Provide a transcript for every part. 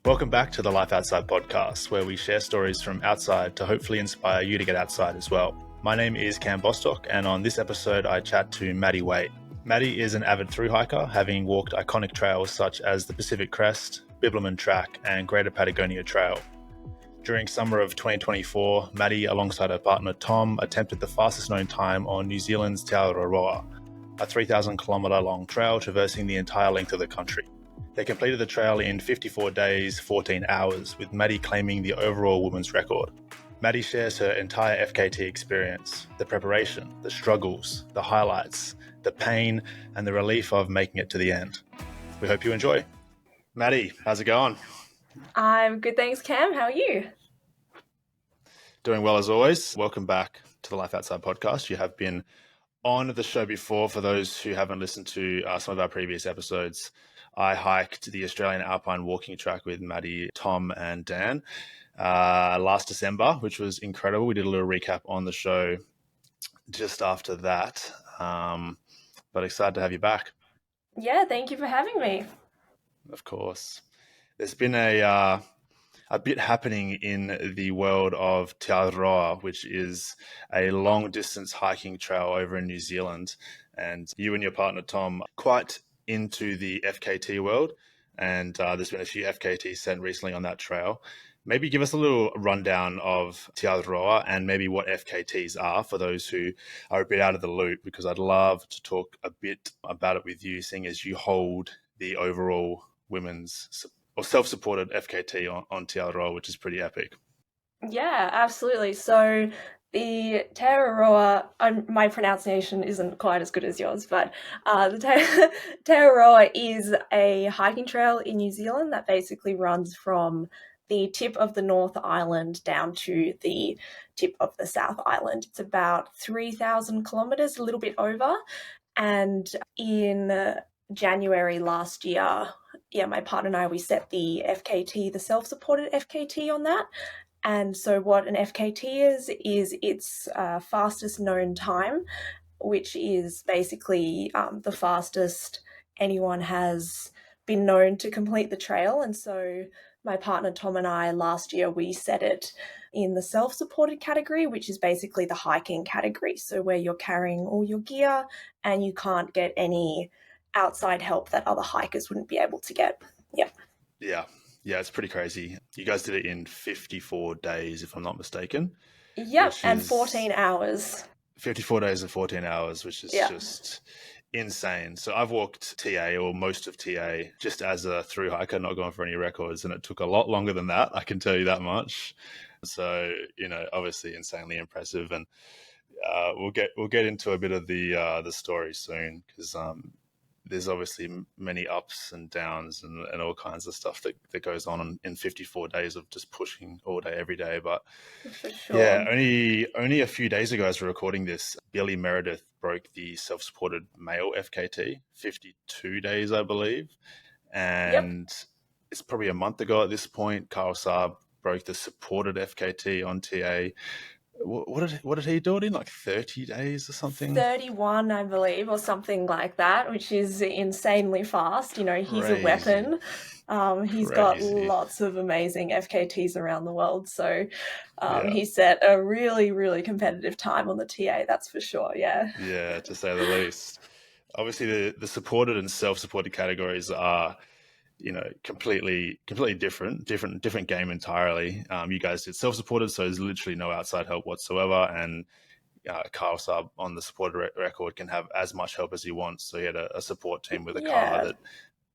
Welcome back to the Life Outside podcast, where we share stories from outside to hopefully inspire you to get outside as well. My name is Cam Bostock, and on this episode, I chat to Maddie Wait. Maddie is an avid thru-hiker, having walked iconic trails such as the Pacific Crest, Bibbulmun Track, and Greater Patagonia Trail. During summer of 2024, Maddie, alongside her partner Tom, attempted the fastest known time on New Zealand's Te Araroa, a 3,000-kilometre long trail traversing the entire length of the country. They completed the trail in 54 days, 14 hours, with Maddie claiming the overall women's record. Maddie shares her entire FKT experience, the preparation, the struggles, the highlights, the pain, and the relief of making it to the end. We hope you enjoy. Maddie, how's it going? I'm good, thanks, Cam. How are you? Doing well as always. Welcome back to the Life Outside podcast. You have been on the show before. For those who haven't listened to some of our previous episodes, I hiked the Australian Alpine walking track with Maddie, Tom, and Dan last December, which was incredible. We did a little recap on the show just after that, but excited to have you back. Yeah, thank you for having me. Of course. There's been a bit happening in the world of Te Araroa, which is a long-distance hiking trail over in New Zealand, and you and your partner, Tom, quite into the FKT world, and there's been a few FKTs sent recently on that trail. Maybe give us a little rundown of Te Araroa and maybe what FKTs are for those who are a bit out of the loop, because I'd love to talk a bit about it with you, seeing as you hold the overall women's or self-supported FKT on Te Araroa, which is pretty epic. Yeah, absolutely. So the Te Araroa, my pronunciation isn't quite as good as yours, but the Te Araroa is a hiking trail in New Zealand that basically runs from the tip of the North Island down to the tip of the South Island. It's about 3,000 kilometres, a little bit over. And in January last year, my partner and I, we set the FKT, the self-supported FKT on that. And so what an FKT is its fastest known time, which is basically the fastest anyone has been known to complete the trail. And so my partner Tom and I, last year, we set it in the self-supported category, which is basically the hiking category. So where you're carrying all your gear and you can't get any outside help that other hikers wouldn't be able to get. Yeah, it's pretty crazy. You guys did it in 54 days, if I'm not mistaken. Yep, and 14 hours. 54 days and 14 hours, which is just insane. So I've walked TA, or most of TA, just as a thru hiker, not going for any records, and it took a lot longer than that, I can tell you that much. So, obviously insanely impressive, and we'll get into a bit of the story soon, because there's obviously many ups and downs and all kinds of stuff that goes on in 54 days of just pushing all day, every day. But for sure. Yeah, only a few days ago as we're recording this, Billy Meredith broke the self-supported male FKT, 52 days, I believe. And It's probably a month ago at this point, Carl Saab broke the supported FKT on TA. What did he do it in, like 30 days or something? 31, I believe, or something like that, which is insanely fast. He's a weapon. He's got lots of amazing FKTs around the world. So he set a really, really competitive time on the TA, that's for sure, yeah. Yeah, to say the least. Obviously, the supported and self-supported categories are completely different game entirely. You guys did self-supported, so there's literally no outside help whatsoever, and Carl Saab on the supported record can have as much help as he wants, so he had a support team with a car that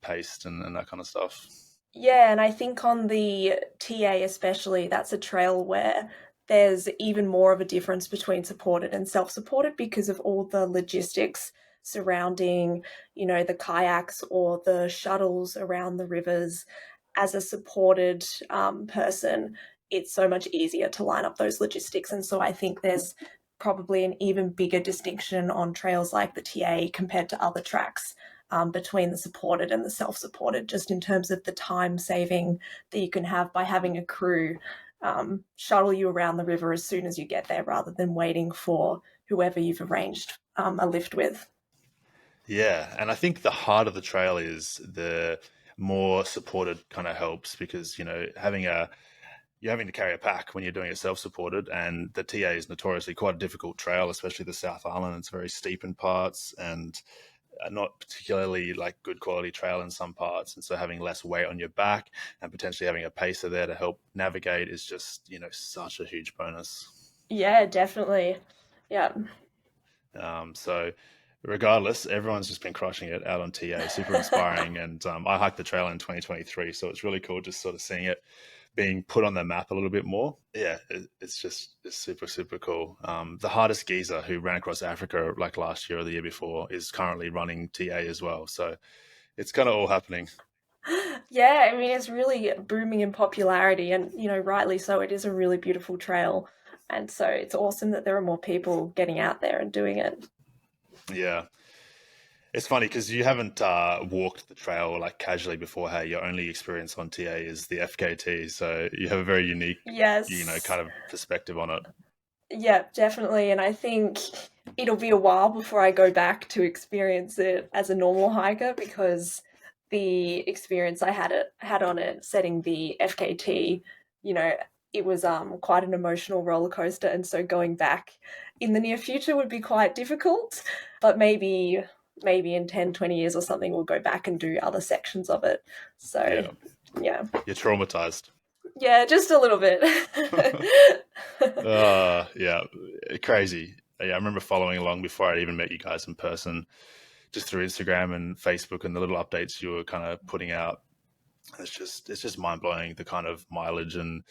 paced and that kind of stuff. Yeah, and I think on the TA especially, that's a trail where there's even more of a difference between supported and self-supported because of all the logistics surrounding, the kayaks or the shuttles around the rivers. As a supported person, it's so much easier to line up those logistics. And so I think there's probably an even bigger distinction on trails like the TA compared to other tracks between the supported and the self-supported, just in terms of the time saving that you can have by having a crew shuttle you around the river as soon as you get there, rather than waiting for whoever you've arranged a lift with. Yeah, and I think the heart of the trail is the more supported kind of helps, because you're having to carry a pack when you're doing it self-supported, and the TA is notoriously quite a difficult trail, especially the South Island. It's very steep in parts and not particularly like good quality trail in some parts, and so having less weight on your back and potentially having a pacer there to help navigate is just such a huge bonus. Yeah, definitely. Yeah. So regardless, everyone's just been crushing it out on TA, super inspiring. And I hiked the trail in 2023, so it's really cool just sort of seeing it being put on the map a little bit more. Yeah, it's super, super cool. The hardest geezer who ran across Africa like last year or the year before is currently running TA as well. So it's kind of all happening. Yeah, I mean, it's really booming in popularity, and rightly so. It is a really beautiful trail, and so it's awesome that there are more people getting out there and doing it. Yeah. It's funny because you haven't walked the trail like casually before. Hey, your only experience on TA is the FKT, so you have a very unique, Yes. kind of perspective on it. Yeah, definitely. And I think it'll be a while before I go back to experience it as a normal hiker, because the experience I had on it setting the FKT, you know, it was quite an emotional roller coaster, and so going back in the near future would be quite difficult. But maybe in 10, 20 years or something we'll go back and do other sections of it. So Yeah, yeah. you're traumatized. Yeah, just a little bit. Yeah, crazy. Yeah, I remember following along before I'd even met you guys in person, just through Instagram and Facebook and the little updates you were kind of putting out. It's just mind blowing, the kind of mileage and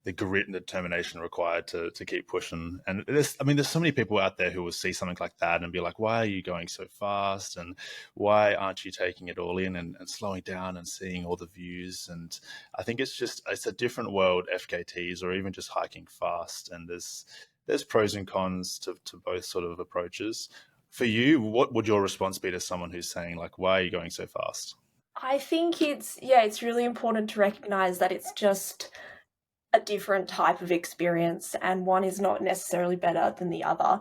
the grit and determination required to keep pushing. And there's so many people out there who will see something like that and be like, why are you going so fast? And why aren't you taking it all in and slowing down and seeing all the views? And I think it's a different world, FKTs, or even just hiking fast. And there's pros and cons to both sort of approaches. For you, what would your response be to someone who's saying like, why are you going so fast? I think it's really important to recognize that it's just a different type of experience, and one is not necessarily better than the other.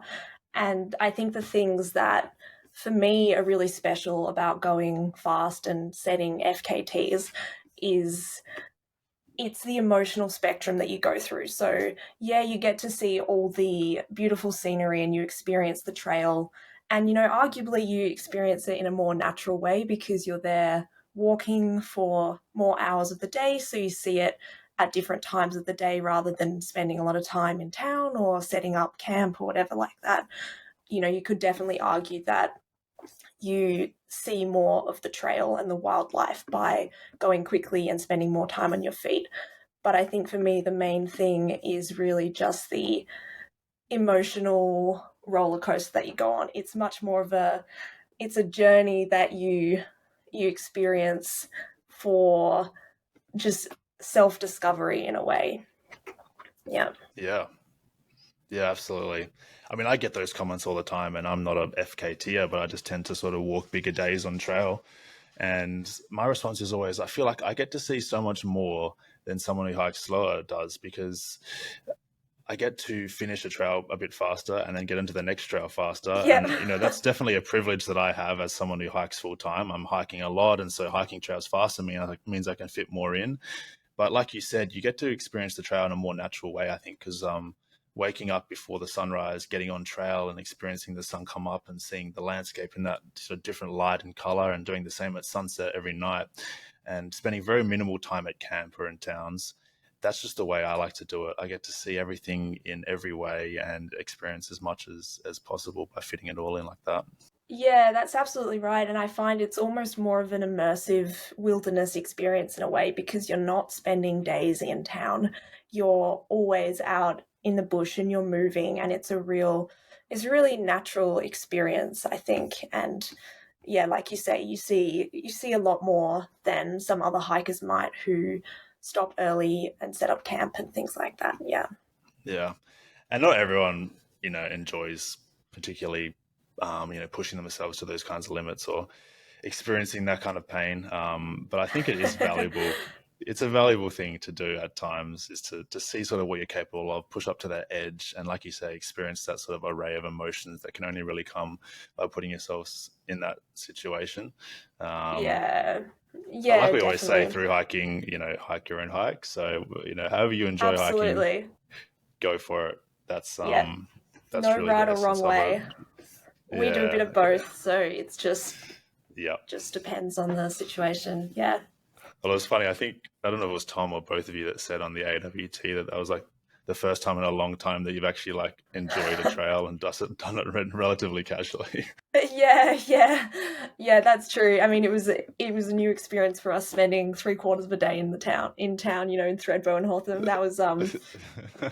And I think the things that for me are really special about going fast and setting FKTs is it's the emotional spectrum that you go through. So, yeah, you get to see all the beautiful scenery and you experience the trail. And, arguably you experience it in a more natural way because you're there walking for more hours of the day. So you see it at different times of the day rather than spending a lot of time in town or setting up camp or whatever like that. You could definitely argue that you see more of the trail and the wildlife by going quickly and spending more time on your feet. But I think for me, the main thing is really just the emotional roller coaster that you go on. It's much more of it's a journey that you experience for just self-discovery in a way. Yeah. Yeah. Yeah, absolutely. I mean, I get those comments all the time, and I'm not a FKTer, but I just tend to sort of walk bigger days on trail. And my response is always, I feel like I get to see so much more than someone who hikes slower does, because I get to finish a trail a bit faster and then get into the next trail faster. Yeah. And, that's definitely a privilege that I have as someone who hikes full time. I'm hiking a lot. And so hiking trails faster means I can fit more in. But like you said, you get to experience the trail in a more natural way, I think, because waking up before the sunrise, getting on trail and experiencing the sun come up and seeing the landscape in that sort of different light and color, and doing the same at sunset every night, and spending very minimal time at camp or in towns. That's just the way I like to do it. I get to see everything in every way and experience as much as possible by fitting it all in like that. Yeah, that's absolutely right. And I find it's almost more of an immersive wilderness experience in a way, because you're not spending days in town. You're always out in the bush and you're moving, and it's a really natural experience, I think. And yeah, like you say, you see a lot more than some other hikers might who stop early and set up camp and things like that. Yeah. Yeah. And not everyone, enjoys particularly, pushing themselves to those kinds of limits or experiencing that kind of pain. But I think it is valuable. It's a valuable thing to do at times, is to see sort of what you're capable of, push up to that edge, and like you say, experience that sort of array of emotions that can only really come by putting yourselves in that situation. Um, Yeah. Yeah, Like we always say, definitely. through hiking, hike your own hike. So, however you enjoy hiking, Absolutely. go for it. That's Yeah. that's No really the right or essence wrong of it. way. We do a bit Yeah, of yeah, both, so it's yeah. just depends on the situation. Yeah. Well, it was funny. I don't know if it was Tom or both of you that said on the AWT that was like the first time in a long time that you've actually like enjoyed a trail and done it relatively casually. Yeah, yeah, yeah. That's true. I mean, it was a new experience for us spending 3/4 of a day in the town, in Thredbo and Hotham. That was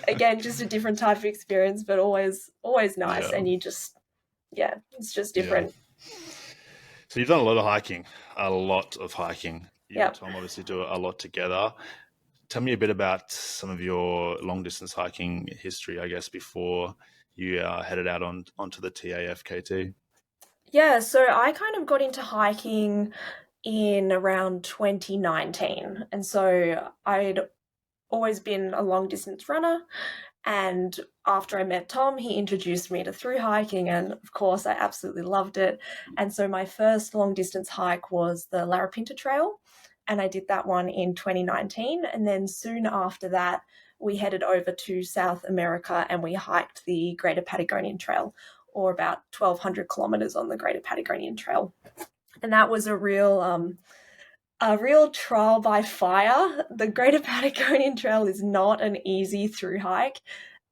again just a different type of experience, but always nice. Yeah, And yeah, it's just yeah. different. So you've done a lot of hiking, a lot of hiking. You and Yep. Tom obviously do a lot together. Tell me a bit about some of your long distance hiking history, I guess, before you headed out onto the TAFKT. Yeah. So I kind of got into hiking in around 2019, and so I'd always been a long distance runner. And after I met Tom, he introduced me to through hiking, and of course, I absolutely loved it. And so my first long distance hike was the Larapinta Trail, and I did that one in 2019. And then soon after that, we headed over to South America and we hiked the Greater Patagonian Trail, or about 1,200 kilometers on the Greater Patagonian Trail. And that was a real trial by fire. The Greater Patagonian Trail is not an easy through hike,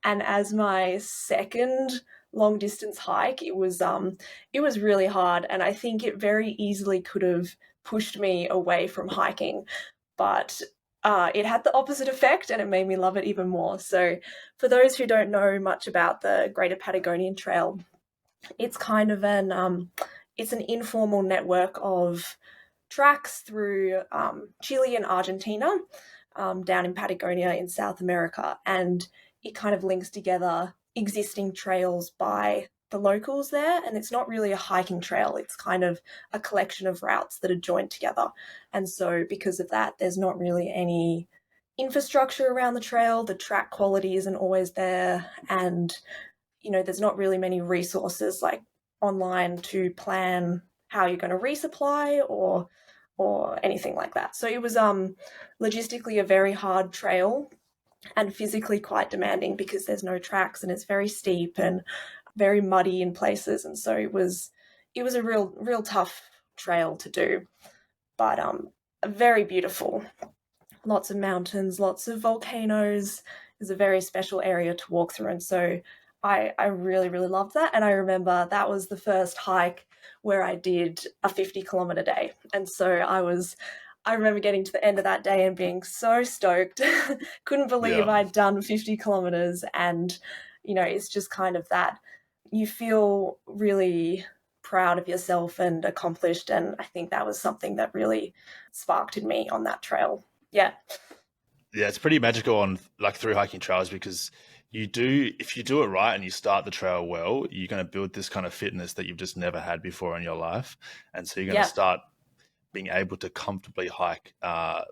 and as my second long distance hike, it was really hard, and I think it very easily could have pushed me away from hiking, but it had the opposite effect, and it made me love it even more. So, for those who don't know much about the Greater Patagonian Trail, it's kind of it's an informal network of tracks through Chile and Argentina, down in Patagonia in South America, and it kind of links together existing trails by the locals there. And it's not really a hiking trail, it's kind of a collection of routes that are joined together. And so, because of that, there's not really any infrastructure around the trail, the track quality isn't always there, and there's not really many resources like online to plan how you're going to resupply or anything like that. So it was logistically a very hard trail and physically quite demanding because there's no tracks and it's very steep and very muddy in places, and so it was a real tough trail to do, but very beautiful. Lots of mountains, lots of volcanoes. It's a very special area to walk through, and so I really really loved that. And I remember that was the first hike where I did a 50-kilometer day, and so I remember getting to the end of that day and being so stoked. Couldn't believe Yeah. I'd done 50 kilometers. And, it's just kind of that you feel really proud of yourself and accomplished. And I think that was something that really sparked in me on that trail. Yeah. Yeah, it's pretty magical on like through hiking trails because if you do it right and you start the trail well, you're going to build this kind of fitness that you've just never had before in your life. And so you're going to Yeah. start being able to comfortably hike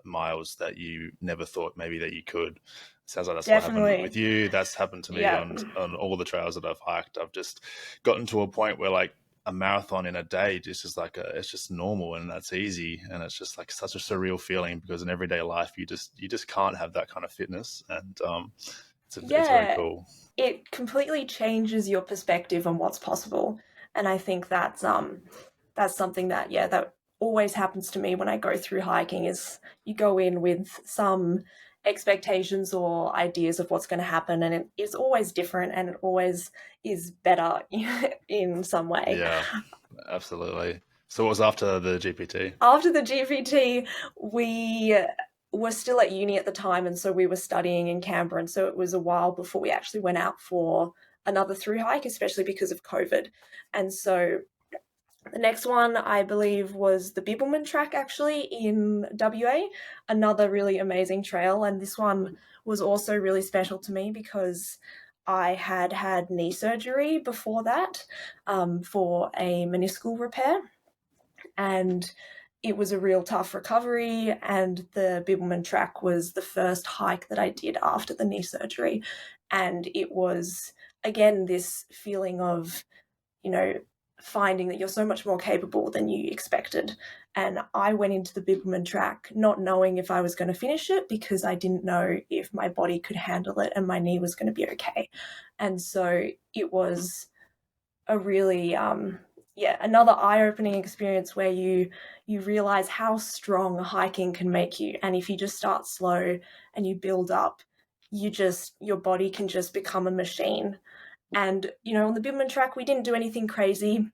miles that you never thought maybe that you could. Sounds like that's what happened with Definitely. you. That's happened to me Yeah. on all the trails that I've hiked. I've just gotten to a point where like a marathon in a day just like it's just normal and that's easy and it's just like such a surreal feeling because in everyday life you just can't have that kind of fitness and it's very Yeah. cool. It completely changes your perspective on what's possible. And I think that's something that, yeah, that always happens to me when I go through hiking is you go in with some expectations or ideas of what's going to happen, and it is always different and it always is better in some way. Yeah, absolutely. So what was after the GPT? After the GPT, we were still at uni at the time, and so we were studying in Canberra, and so it was a while before we actually went out for another through hike, especially because of COVID. And so the next one, I believe, was the Bibbulmun Track, actually, in WA, another really amazing trail. And this one was also really special to me because I had had knee surgery before that, for a meniscal repair. And it was a real tough recovery. And the Bibbulmun Track was the first hike that I did after the knee surgery. And it was, again, this feeling of, you know, finding that you're so much more capable than you expected. And I went into the Bibbulmun Track not knowing if I was going to finish it because I didn't know if my body could handle it and my knee was going to be okay. And so it was a really, another eye-opening experience where you realize how strong hiking can make you. And if you just start slow and you build up, your body can just become a machine. And, on the Bibbulmun Track, we didn't do anything crazy.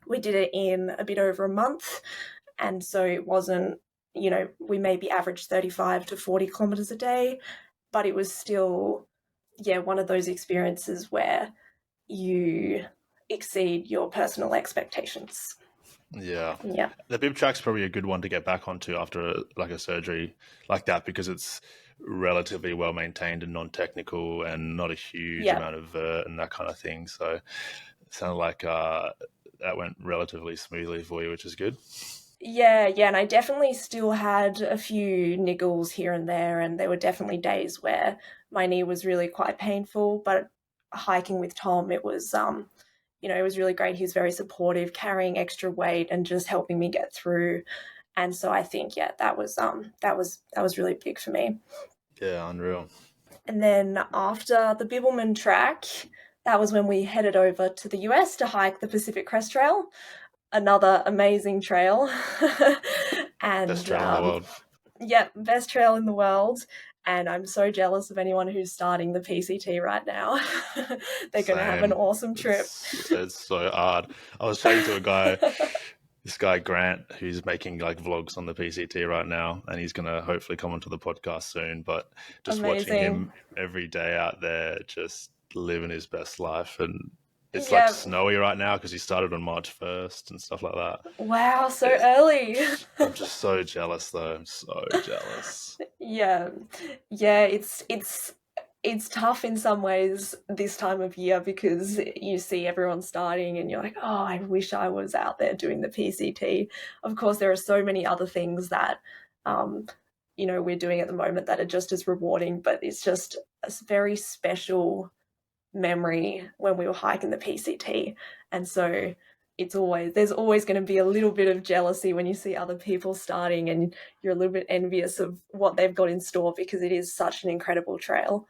We did it in a bit over a month. And so it wasn't, we maybe averaged 35 to 40 kilometers a day, but it was still, one of those experiences where you exceed your personal expectations. Yeah. Yeah. The bib track's probably a good one to get back onto after a surgery like that, because it's relatively well maintained and non-technical and not a huge amount of vert and that kind of thing. So it sounded like that went relatively smoothly for you, which is good. Yeah, and I definitely still had a few niggles here and there, and there were definitely days where my knee was really quite painful, but hiking with Tom, it was it was really great. He was very supportive, carrying extra weight and just helping me get through. And so I think that was really big for me. Yeah, unreal. And then after the Bibbulmun Track, that was when we headed over to the US to hike the Pacific Crest Trail. Another amazing trail. And best trail in the world. Yeah, best trail in the world. And I'm so jealous of anyone who's starting the PCT right now. They're going to have an awesome trip. It's so hard. I was chatting to a guy, this guy Grant, who's making vlogs on the PCT right now, and he's going to hopefully come onto the podcast soon. But just watching him every day out there, just living his best life. And it's snowy right now because he started on March 1st and stuff like that. Wow, so early. I'm just so jealous, though. I'm so jealous. Yeah, it's tough in some ways this time of year because you see everyone starting and you're like, oh, I wish I was out there doing the PCT. Of course, there are so many other things that, we're doing at the moment that are just as rewarding, but it's just a very special memory when we were hiking the PCT. And so there's always going to be a little bit of jealousy when you see other people starting and you're a little bit envious of what they've got in store because it is such an incredible trail.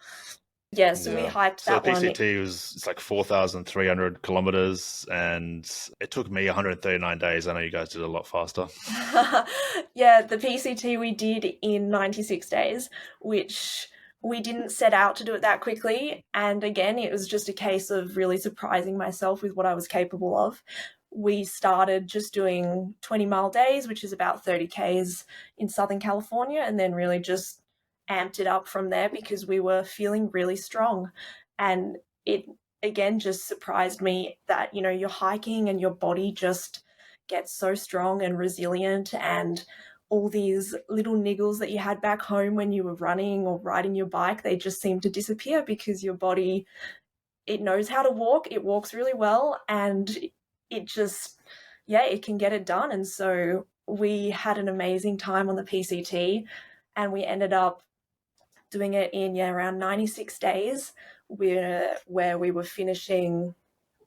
Yeah, so we hiked that one. So PCT it's like 4,300 kilometers and it took me 139 days. I know you guys did it a lot faster. Yeah, the PCT we did in 96 days, which we didn't set out to do it that quickly. And again, it was just a case of really surprising myself with what I was capable of. We started just doing 20-mile days, which is about 30 Ks in Southern California, and then really just amped it up from there because we were feeling really strong. And it, again, just surprised me that, you're hiking and your body just gets so strong and resilient, and all these little niggles that you had back home when you were running or riding your bike, they just seem to disappear because your body, it knows how to walk. It walks really well, and it just, it can get it done. And so we had an amazing time on the PCT, and we ended up doing it in around 96 days, where we were finishing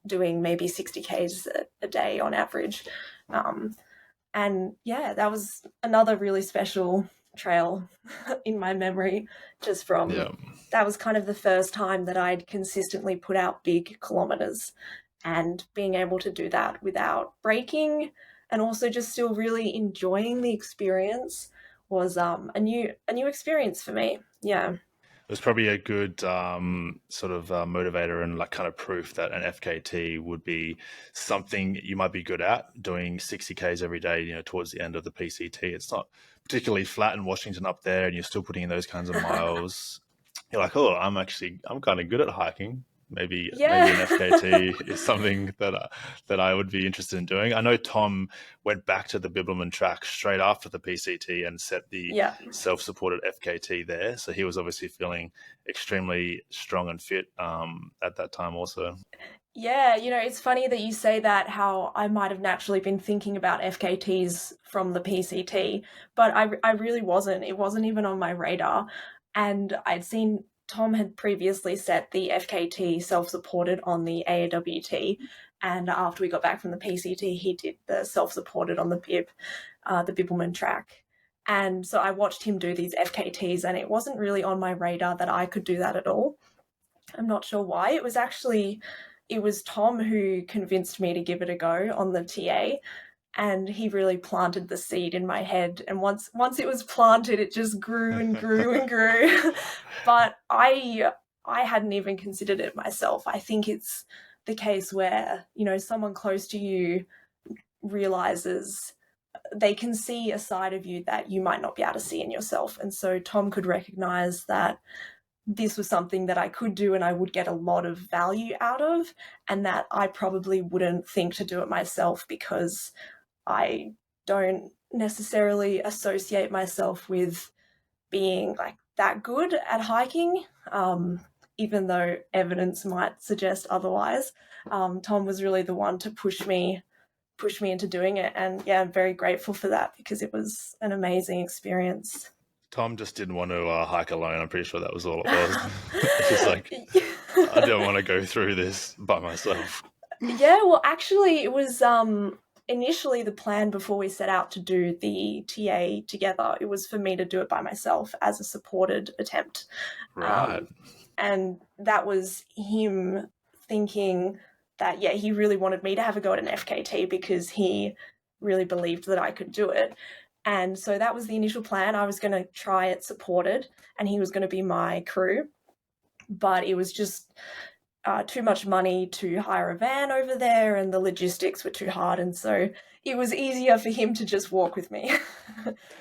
doing maybe 60 Ks a day on average. And that was another really special trail in my memory, just from that was kind of the first time that I'd consistently put out big kilometers, and being able to do that without breaking and also just still really enjoying the experience was a new experience for me. Yeah. It was probably a good sort of motivator and kind of proof that an FKT would be something you might be good at, doing 60 Ks every day, towards the end of the PCT. It's not particularly flat in Washington up there, and you're still putting in those kinds of miles. You're like, oh, I'm kind of good at hiking. Maybe an FKT is something that I would be interested in doing. I know Tom went back to the Bibbulmun Track straight after the PCT and set the self-supported FKT there. So he was obviously feeling extremely strong and fit at that time also. Yeah, it's funny that you say that, how I might have naturally been thinking about FKTs from the PCT, but I really wasn't. It wasn't even on my radar. And I'd seen Tom had previously set the FKT self-supported on the AAWT, and after we got back from the PCT, he did the self-supported on the bib. the Bibbulmun Track. And so I watched him do these FKTs, and it wasn't really on my radar that I could do that at all. I'm not sure why. It was Tom who convinced me to give it a go on the TA, and he really planted the seed in my head. And once it was planted, it just grew and grew and grew. But I hadn't even considered it myself. I think it's the case where, someone close to you realizes they can see a side of you that you might not be able to see in yourself. And so Tom could recognize that this was something that I could do and I would get a lot of value out of, and that I probably wouldn't think to do it myself because I don't necessarily associate myself with being like that good at hiking, even though evidence might suggest otherwise. Tom was really the one to push me into doing it, and yeah, I'm very grateful for that because it was an amazing experience. Tom just didn't want to hike alone. I'm pretty sure that was all it was. It's just like, I don't want to go through this by myself. Yeah, well, actually, it was initially the plan before we set out to do the TA together. It was for me to do it by myself as a supported attempt. Right. And that was him thinking that, yeah, he really wanted me to have a go at an FKT because he really believed that I could do it. And so that was the initial plan. I was going to try it supported, and he was going to be my crew. But it was just too much money to hire a van over there, and the logistics were too hard. And so it was easier for him to just walk with me.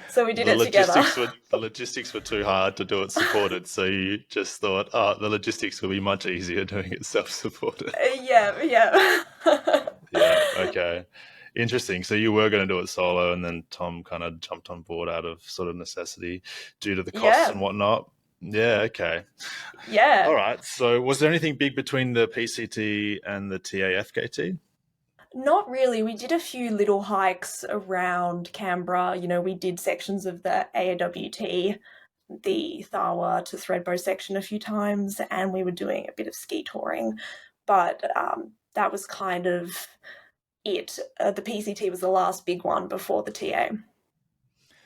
So we did it together. The logistics were too hard to do it supported. So you just thought, the logistics will be much easier doing it self-supported. Yeah. Yeah, okay. Interesting. So you were going to do it solo, and then Tom kind of jumped on board out of sort of necessity due to the costs and whatnot. Yeah, okay. Yeah. All right. So was there anything big between the PCT and the TAFKT? Not really. We did a few little hikes around Canberra. We did sections of the AWT, the Tharwa to Thredbo section a few times, and we were doing a bit of ski touring. But that was kind of it. The PCT was the last big one before the TA.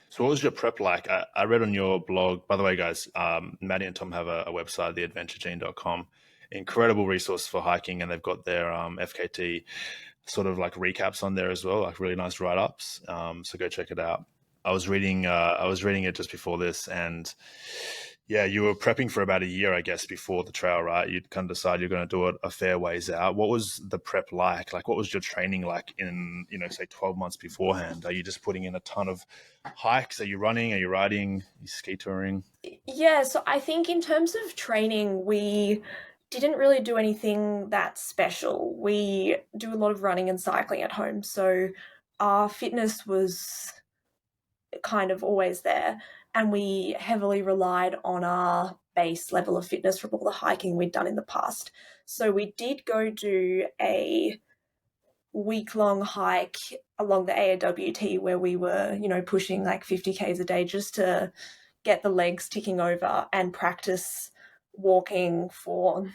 So what was your prep like? I read on your blog, by the way, guys, Maddie and Tom have a website, theadventuregene.com, incredible resource for hiking, and they've got their FKT sort of like recaps on there as well, like really nice write-ups. So go check it out. I was reading it just before this, and yeah, you were prepping for about a year, I guess, before the trail, right? You'd kind of decide you're going to do it a fair ways out. What was the prep like? Like, what was your training like in, say 12 months beforehand? Are you just putting in a ton of hikes? Are you running? Are you riding? Are you ski touring? Yeah, so I think in terms of training, we didn't really do anything that special. We do a lot of running and cycling at home, so our fitness was kind of always there, and we heavily relied on our base level of fitness from all the hiking we'd done in the past. So we did go do a week-long hike along the AWT where we were, pushing like 50 Ks a day just to get the legs ticking over and practice walking for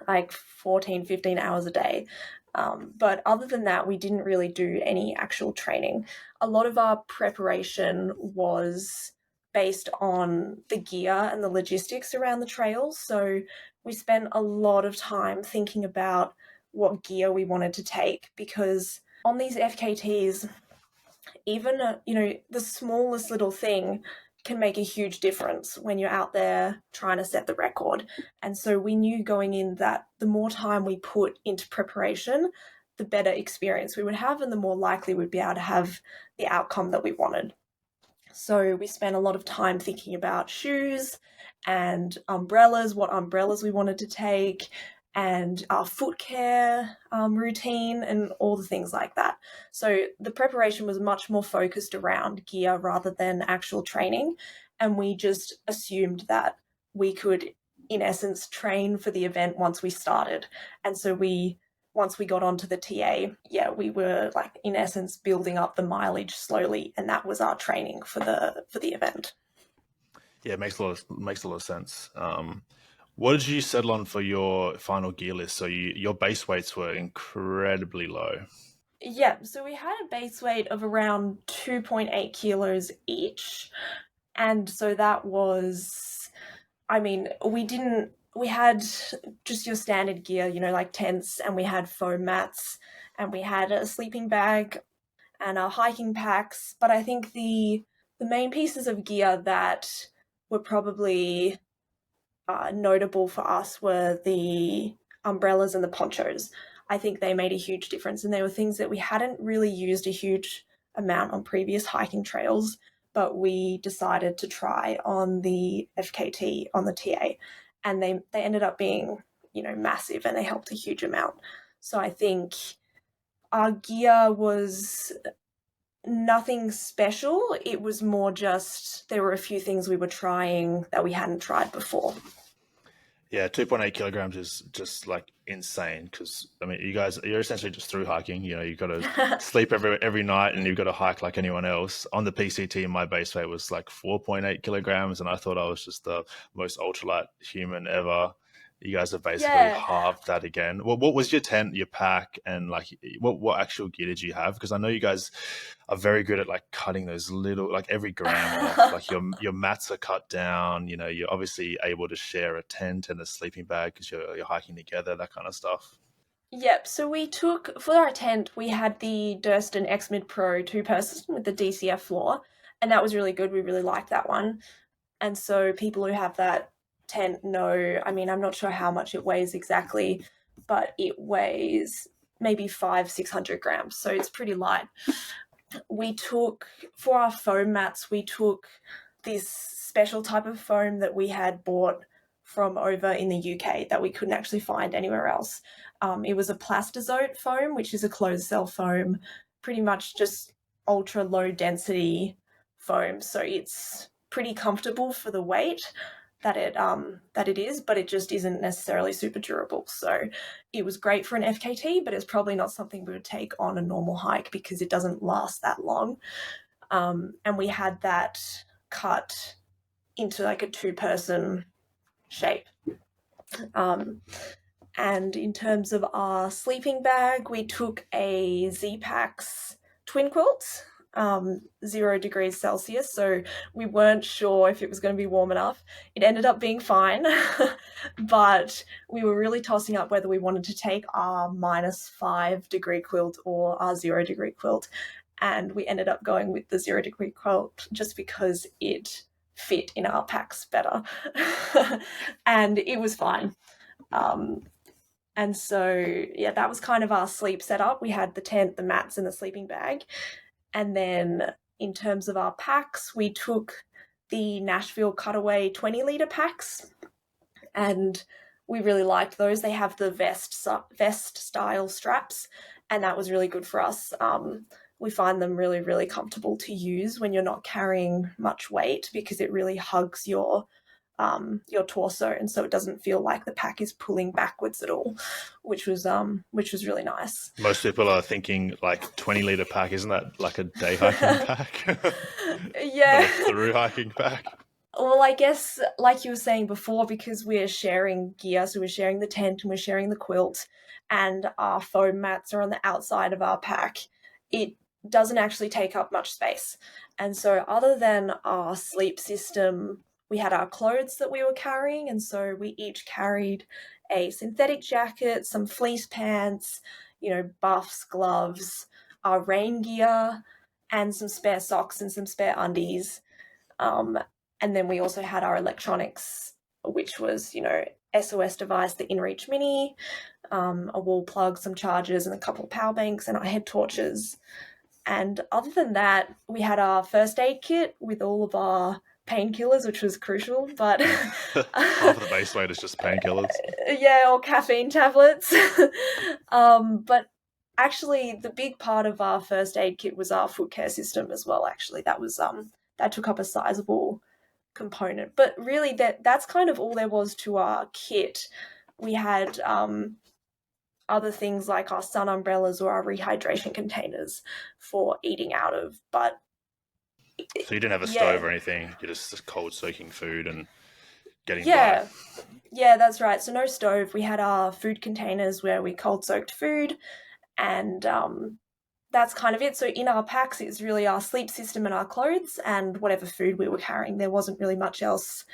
like 14, 15 hours a day. But other than that, we didn't really do any actual training. A lot of our preparation was based on the gear and the logistics around the trails. So we spent a lot of time thinking about what gear we wanted to take, because on these FKTs, even, the smallest little thing can make a huge difference when you're out there trying to set the record. And so we knew going in that the more time we put into preparation, the better experience we would have, and the more likely we'd be able to have the outcome that we wanted. So we spent a lot of time thinking about shoes and umbrellas, what umbrellas we wanted to take, and our foot care routine, and all the things like that. So the preparation was much more focused around gear rather than actual training. And we just assumed that we could, in essence, train for the event once we started. And so once we got onto the TA, we were like, in essence, building up the mileage slowly. And that was our training for the event. Yeah, it makes a lot of sense. What did you settle on for your final gear list? So your base weights were incredibly low. Yeah, so we had a base weight of around 2.8 kilos each. And so that was, I mean, we had just your standard gear, like tents, and we had foam mats, and we had a sleeping bag and our hiking packs. But I think the main pieces of gear that were probably notable for us were the umbrellas and the ponchos. I think they made a huge difference, and they were things that we hadn't really used a huge amount on previous hiking trails, but we decided to try on the FKT, on the TA, and they ended up being, massive, and they helped a huge amount. So I think our gear was nothing special. It was more just there were a few things we were trying that we hadn't tried before. Yeah, 2.8 kilograms is just like insane because I mean, you're essentially just through hiking. You've got to sleep every night and you've got to hike like anyone else. On the PCT, my base weight was like 4.8 kilograms, and I thought I was just the most ultralight human ever. You guys have basically Yeah. halved that again. Well, what was your tent, your pack, and like what actual gear did you have? Because I know you guys are very good at like cutting those little, like every gram off. Like your mats are cut down. You're obviously able to share a tent and a sleeping bag because you're hiking together, that kind of stuff. Yep, so we took, for our tent, we had the Durston X Mid Pro two-person with the DCF floor, and that was really good. We really liked that one. And so people who have that tent know, I mean, I'm not sure how much it weighs exactly, but it weighs maybe 600 grams, so it's pretty light. We took, for our foam mats, we took this special type of foam that we had bought from over in the UK that we couldn't actually find anywhere else. It was a plastizote foam, which is a closed cell foam, pretty much just ultra low density foam. So it's pretty comfortable for the weight that it is, but it just isn't necessarily super durable. So it was great for an FKT, but it's probably not something we would take on a normal hike because it doesn't last that long. And we had that cut into like a two-person shape. And in terms of our sleeping bag, we took a Z-Pax twin quilt, 0 degrees Celsius. So we weren't sure if it was going to be warm enough. It ended up being fine, but we were really tossing up whether we wanted to take our -5 degree quilt or our 0 degree quilt. And we ended up going with the 0 degree quilt just because it fit in our packs better. And it was fine. And so, yeah, that was kind of our sleep setup. We had the tent, the mats, and the sleeping bag. And then in terms of our packs, we took the Nashville Cutaway 20-liter packs, and we really liked those. They have the vest style straps, and that was really good for us. We find them really, really comfortable to use when you're not carrying much weight because it really hugs your torso, and so it doesn't feel like the pack is pulling backwards at all, which was really nice. Most people are thinking like 20-liter pack, isn't that like a day hiking pack? Not Yeah. a through hiking pack. Well, I guess like you were saying before, because we're sharing gear, so we're sharing the tent and we're sharing the quilt, and our foam mats are on the outside of our pack, it doesn't actually take up much space. And so other than our sleep system, we had our clothes that we were carrying, and so we each carried a synthetic jacket, some fleece pants, buffs, gloves, our rain gear, and some spare socks and some spare undies. And then we also had our electronics, which was, SOS device, the InReach Mini, a wall plug, some chargers, and a couple of power banks, and our head torches. And other than that, we had our first aid kit with all of our painkillers, which was crucial, but Half of the base weight is just painkillers. Yeah, or caffeine tablets. But actually, the big part of our first aid kit was our foot care system as well. Actually, that took up a sizable component. But really, that's kind of all there was to our kit. We had other things like our sun umbrellas or our rehydration containers for eating out of, but So you didn't have a yeah. stove or anything. You're just cold soaking food and getting Yeah, by. yeah, that's right. So no stove. We had our food containers where we cold soaked food, and that's kind of it. So in our packs, it's really our sleep system and our clothes and whatever food we were carrying. There wasn't really much else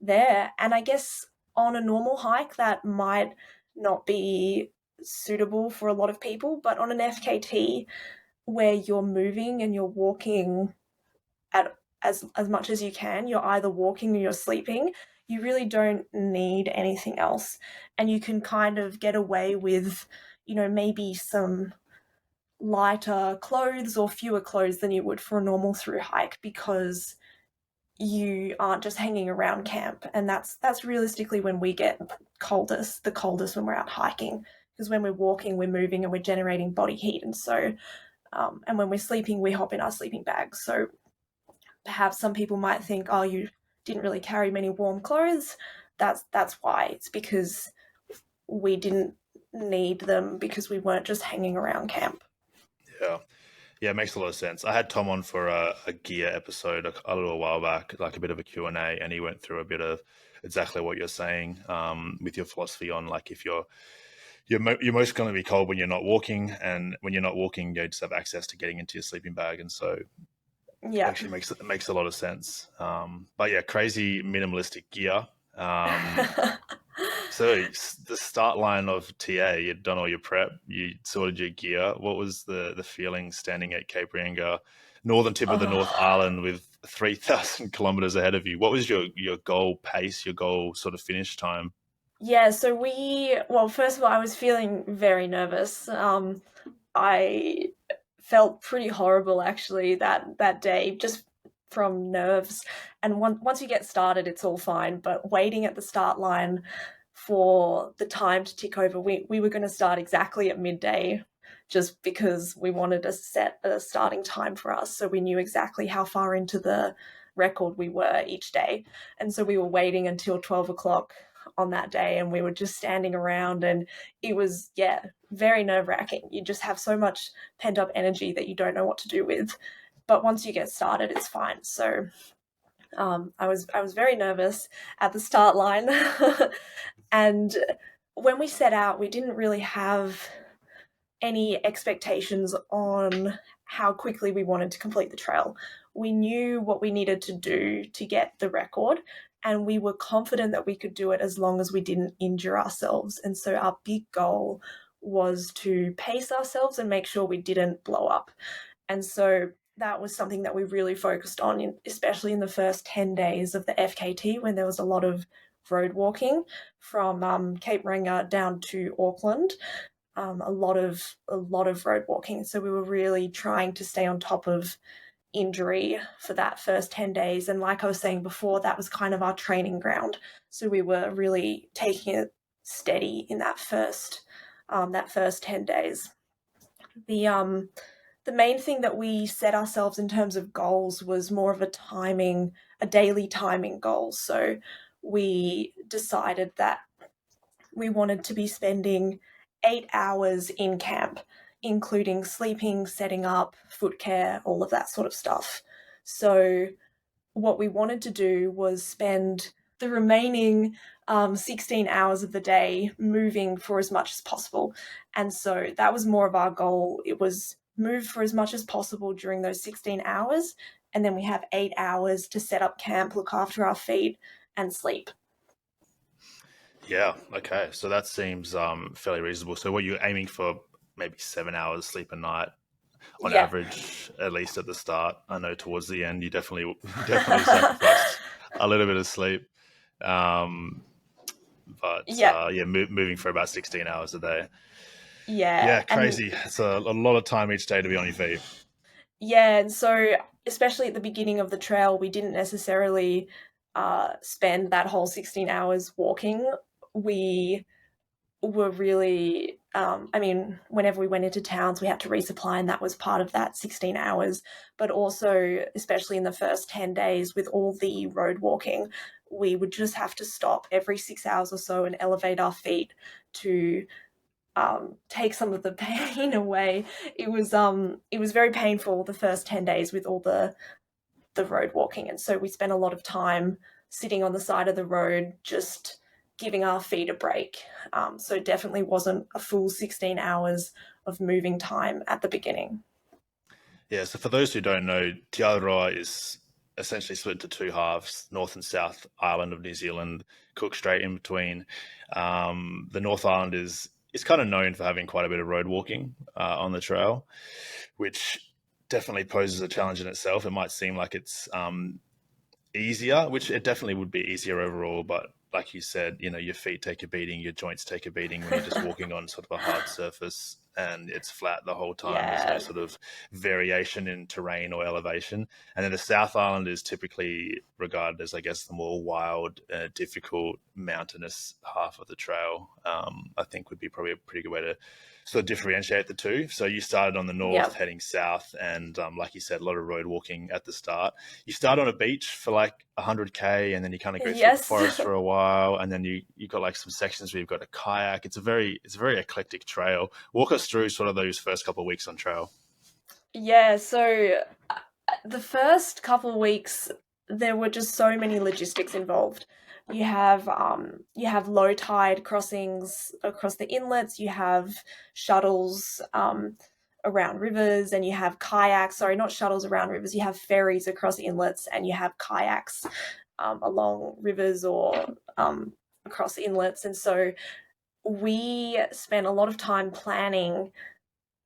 there. And I guess on a normal hike, that might not be suitable for a lot of people, but on an FKT where you're moving and you're walking at as much as you can, you're either walking or you're sleeping, you really don't need anything else. And you can kind of get away with, maybe some lighter clothes or fewer clothes than you would for a normal through hike, because you aren't just hanging around camp. And that's realistically when we get the coldest when we're out hiking, because when we're walking, we're moving and we're generating body heat. And so and when we're sleeping, we hop in our sleeping bags. So perhaps some people might think, oh, you didn't really carry many warm clothes. That's why. It's because we didn't need them, because we weren't just hanging around camp. Yeah. Yeah, it makes a lot of sense. I had Tom on for a gear episode a little while back, like a bit of a Q&A, and he went through a bit of exactly what you're saying, with your philosophy on, like, if you're most going to be cold when you're not walking, and when you're not walking, you just have access to getting into your sleeping bag, and so it actually makes a lot of sense. But yeah, crazy minimalistic gear. So the start line of TA, you'd done all your prep, you sorted your gear. What was the feeling standing at Cape Reinga, northern tip of the North Island, with 3,000 kilometers ahead of you? What was your goal pace, your goal sort of finish time? Yeah, so first of all, I was feeling very nervous. I felt pretty horrible actually that day, just from nerves. And once you get started, it's all fine. But waiting at the start line for the time to tick over, we were going to start exactly at midday, just because we wanted to set a starting time for us, so we knew exactly how far into the record we were each day. And so we were waiting until 12 o'clock on that day, and we were just standing around, and it was, very nerve-wracking. You just have so much pent-up energy that you don't know what to do with. But once you get started, it's fine. So I was very nervous at the start line. And when we set out, we didn't really have any expectations on how quickly we wanted to complete the trail. We knew what we needed to do to get the record, and we were confident that we could do it as long as we didn't injure ourselves. And so our big goal was to pace ourselves and make sure we didn't blow up. And so that was something that we really focused on, especially in the first 10 days of the FKT, when there was a lot of road walking from Cape Reinga down to Auckland. A lot of road walking. So we were really trying to stay on top of injury for that first 10 days. And like I was saying before, that was kind of our training ground. So we were really taking it steady in that first 10 days. The main thing that we set ourselves in terms of goals was more of a daily timing goal. So we decided that we wanted to be spending 8 hours in camp, including sleeping, setting up, foot care, all of that sort of stuff. So what we wanted to do was spend the remaining 16 hours of the day moving for as much as possible. And so that was more of our goal. It was move for as much as possible during those 16 hours. And then we have 8 hours to set up camp, look after our feet, and sleep. Yeah. Okay. So that seems fairly reasonable. So what you're aiming for, maybe 7 hours sleep a night on average, at least at the start. I know towards the end you definitely sacrificed a little bit of sleep. Moving for about 16 hours a day. Yeah, crazy. It's a lot of time each day to be on your feet. Yeah, and so especially at the beginning of the trail, we didn't necessarily spend that whole 16 hours walking. We were really, whenever we went into towns, we had to resupply, and that was part of that 16 hours. But also, especially in the first 10 days with all the road walking, we would just have to stop every 6 hours or so and elevate our feet to take some of the pain away. It was very painful the first 10 days with all the road walking, and so we spent a lot of time sitting on the side of the road just giving our feet a break. So it definitely wasn't a full 16 hours of moving time at the beginning. Yeah, so for those who don't know, Te Araroa is essentially split into two halves, North and South Island of New Zealand, Cook Strait in between. The North Island is kind of known for having quite a bit of road walking on the trail, which definitely poses a challenge in itself. It might seem like it's easier, which it definitely would be easier overall. But like you said, your feet take a beating, your joints take a beating when you're just walking on sort of a hard surface and it's flat the whole time. There's no Yeah. sort of variation in terrain or elevation. And then the South Island is typically regarded as, I guess, the more wild, difficult, mountainous half of the trail. I think would be probably a pretty good way to sort of differentiate the two. So you started on the north, Yep. heading south, and like you said, a lot of road walking at the start. You start on a beach for like 100K, and then you kind of go through the Yes. forest for a while, and then you got like some sections where you've got a kayak. It's a very eclectic trail. Walk us through sort of those first couple of weeks on trail. Yeah, so the first couple of weeks there were just so many logistics involved. You have low tide crossings across the inlets, you have shuttles around rivers, and you have kayaks, sorry, not shuttles around rivers, you have ferries across inlets, and you have kayaks along rivers or across inlets. And so we spent a lot of time planning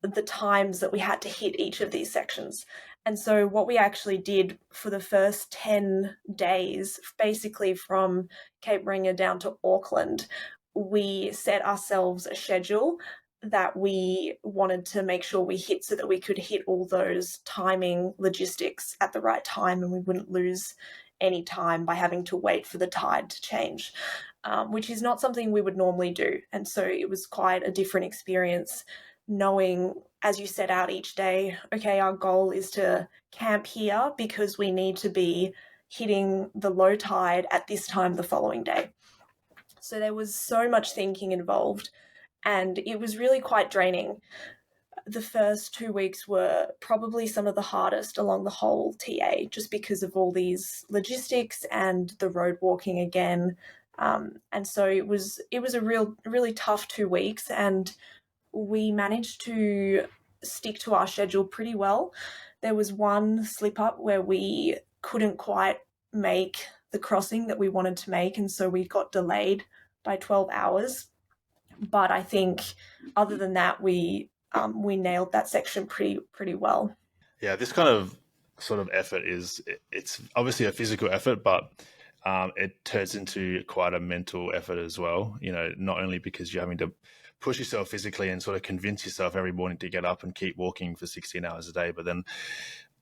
the times that we had to hit each of these sections. And so, what we actually did for the first 10 days, basically from Cape Reinga down to Auckland, we set ourselves a schedule that we wanted to make sure we hit so that we could hit all those timing logistics at the right time and we wouldn't lose any time by having to wait for the tide to change, which is not something we would normally do. And so, it was quite a different experience knowing as you set out each day, okay, our goal is to camp here because we need to be hitting the low tide at this time the following day. So there was so much thinking involved, and it was really quite draining. The first 2 weeks were probably some of the hardest along the whole TA, just because of all these logistics and the road walking again. And so it was a really tough 2 weeks, and we managed to stick to our schedule pretty well. There was one slip up where we couldn't quite make the crossing that we wanted to make, and so we got delayed by 12 hours. But I think other than that, we nailed that section pretty well. Yeah, this kind of sort of effort it's obviously a physical effort, but it turns into quite a mental effort as well. Not only because you're having to push yourself physically and sort of convince yourself every morning to get up and keep walking for 16 hours a day, but then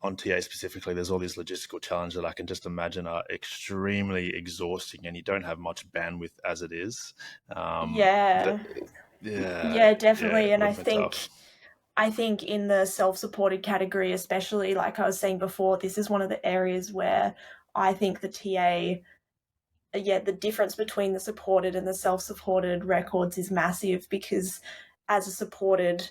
on TA specifically, there's all these logistical challenges that I can just imagine are extremely exhausting, and you don't have much bandwidth as it is. Yeah, Yeah, yeah, yeah, definitely. it And would I have been tough. think I think in the self-supported category, especially, like I was saying before, this is one of the areas where I think the TA, yeah, the difference between the supported and the self-supported records is massive, because as a supported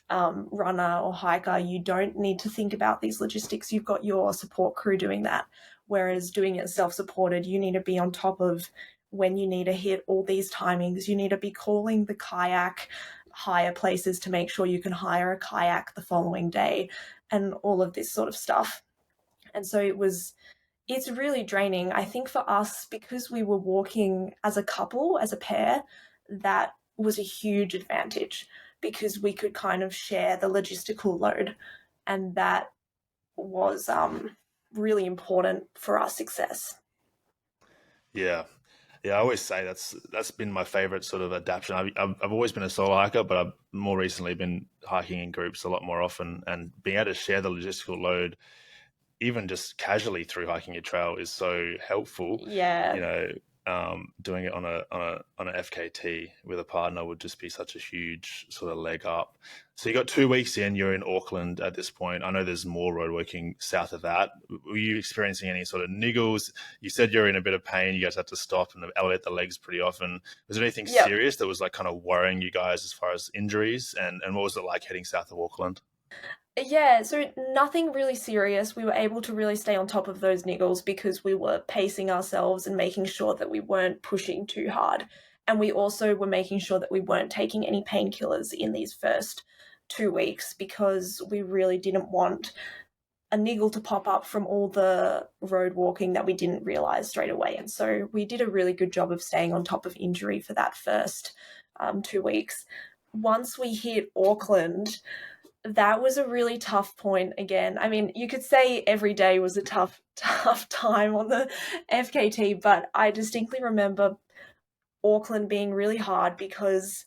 runner or hiker, you don't need to think about these logistics. You've got your support crew doing that. Whereas doing it self-supported, you need to be on top of when you need to hit all these timings. You need to be calling the kayak hire places to make sure you can hire a kayak the following day, and all of this sort of stuff. And so it's really draining. I think for us, because we were walking as a couple, as a pair, that was a huge advantage, because we could kind of share the logistical load, and that was really important for our success. Yeah, yeah. I always say that's been my favorite sort of adaptation. I've always been a solo hiker, but I've more recently been hiking in groups a lot more often, and being able to share the logistical load even just casually through hiking a trail is so helpful. You Yeah. know, doing it on a FKT with a partner would just be such a huge sort of leg up. So you got 2 weeks in. You're in Auckland at this point. I know there's more road working south of that. Were you experiencing any sort of niggles? You said you're in a bit of pain. You guys had to stop and elevate the legs pretty often. Was there anything Yep. serious that was like kind of worrying you guys as far as injuries? And what was it like heading south of Auckland? Yeah, so nothing really serious. We were able to really stay on top of those niggles because we were pacing ourselves and making sure that we weren't pushing too hard. And we also were making sure that we weren't taking any painkillers in these first 2 weeks, because we really didn't want a niggle to pop up from all the road walking that we didn't realize straight away. And so we did a really good job of staying on top of injury for that first 2 weeks. Once we hit Auckland, that was a really tough point again. I mean, you could say every day was a tough time on the FKT, but I distinctly remember Auckland being really hard because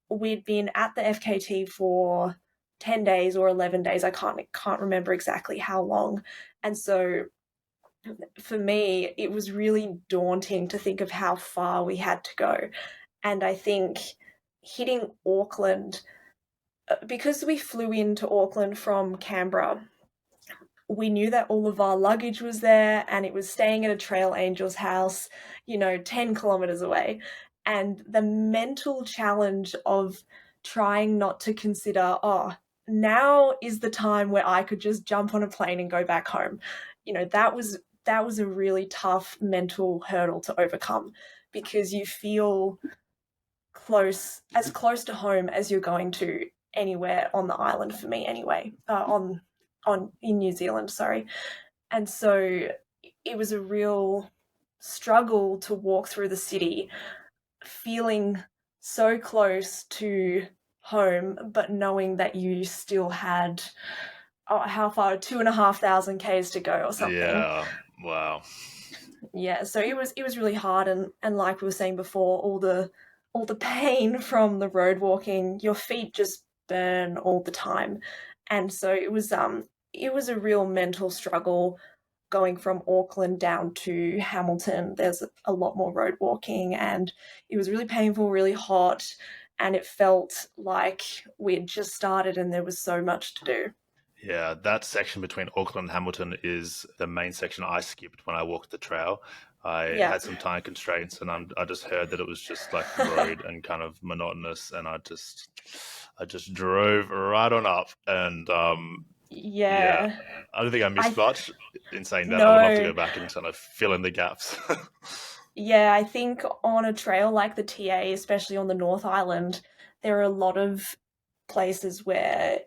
we'd been at the FKT for 10 days or 11 days. I can't remember exactly how long. And so for me, it was really daunting to think of how far we had to go. And I think hitting Auckland, because we flew into Auckland from Canberra, we knew that all of our luggage was there and it was staying at a trail angel's house, 10 kilometers away. And the mental challenge of trying not to consider, now is the time where I could just jump on a plane and go back home. That was a really tough mental hurdle to overcome, because you feel close to home as you're going to anywhere on the island, for me anyway, in New Zealand, sorry. And so it was a real struggle to walk through the city feeling so close to home, but knowing that you still had, how far, 2,500 Ks to go or something. Yeah, wow. Yeah, so it was really hard, and like we were saying before, all the pain from the road walking, your feet just burn all the time. And so it was a real mental struggle going from Auckland down to Hamilton. There's a lot more road walking, and it was really painful, really hot, and it felt like we had just started and there was so much to do. Yeah, that section between Auckland and Hamilton is the main section I skipped when I walked the trail. I Yeah. had some time constraints, and I just heard that it was just like road and kind of monotonous, and I just drove right on up, and Yeah. I don't think I missed much. In saying that, I would love to No. go back and kind of fill in the gaps. Yeah, I think on a trail like the TA, especially on the North Island, there are a lot of places where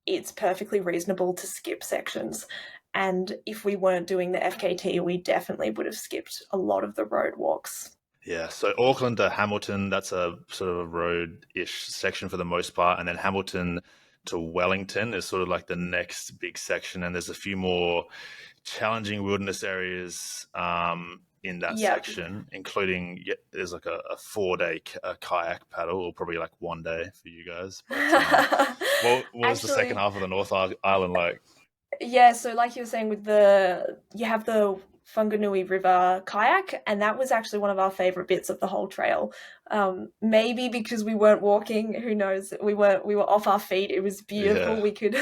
it's perfectly reasonable to skip sections. And if we weren't doing the FKT, we definitely would have skipped a lot of the road walks. Yeah, so Auckland to Hamilton, that's a sort of a road-ish section for the most part, and then Hamilton to Wellington is sort of like the next big section, and there's a few more challenging wilderness areas in that section, including there's like a 4-day kayak paddle, or probably like 1 day for you guys. But what was the second half of the North Island like? Yeah, so like you were saying, you have the Whanganui River kayak, and that was actually one of our favorite bits of the whole trail. Maybe because we weren't walking, who knows? We were off our feet. It was beautiful. Yeah. We could,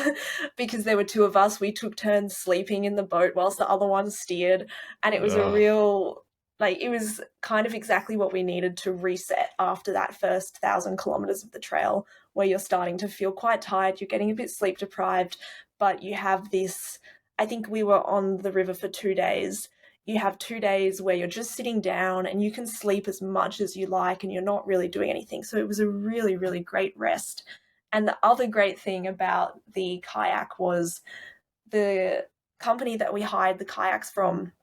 because there were two of us, we took turns sleeping in the boat whilst the other one steered, and it was a real, like, it was kind of exactly what we needed to reset after that first 1,000 kilometers of the trail, where you're starting to feel quite tired, you're getting a bit sleep deprived, but you have this, I think we were on the river for 2 days. You have 2 days where you're just sitting down and you can sleep as much as you like and you're not really doing anything. So it was a really, really great rest. And the other great thing about the kayak was the company that we hired the kayaks from,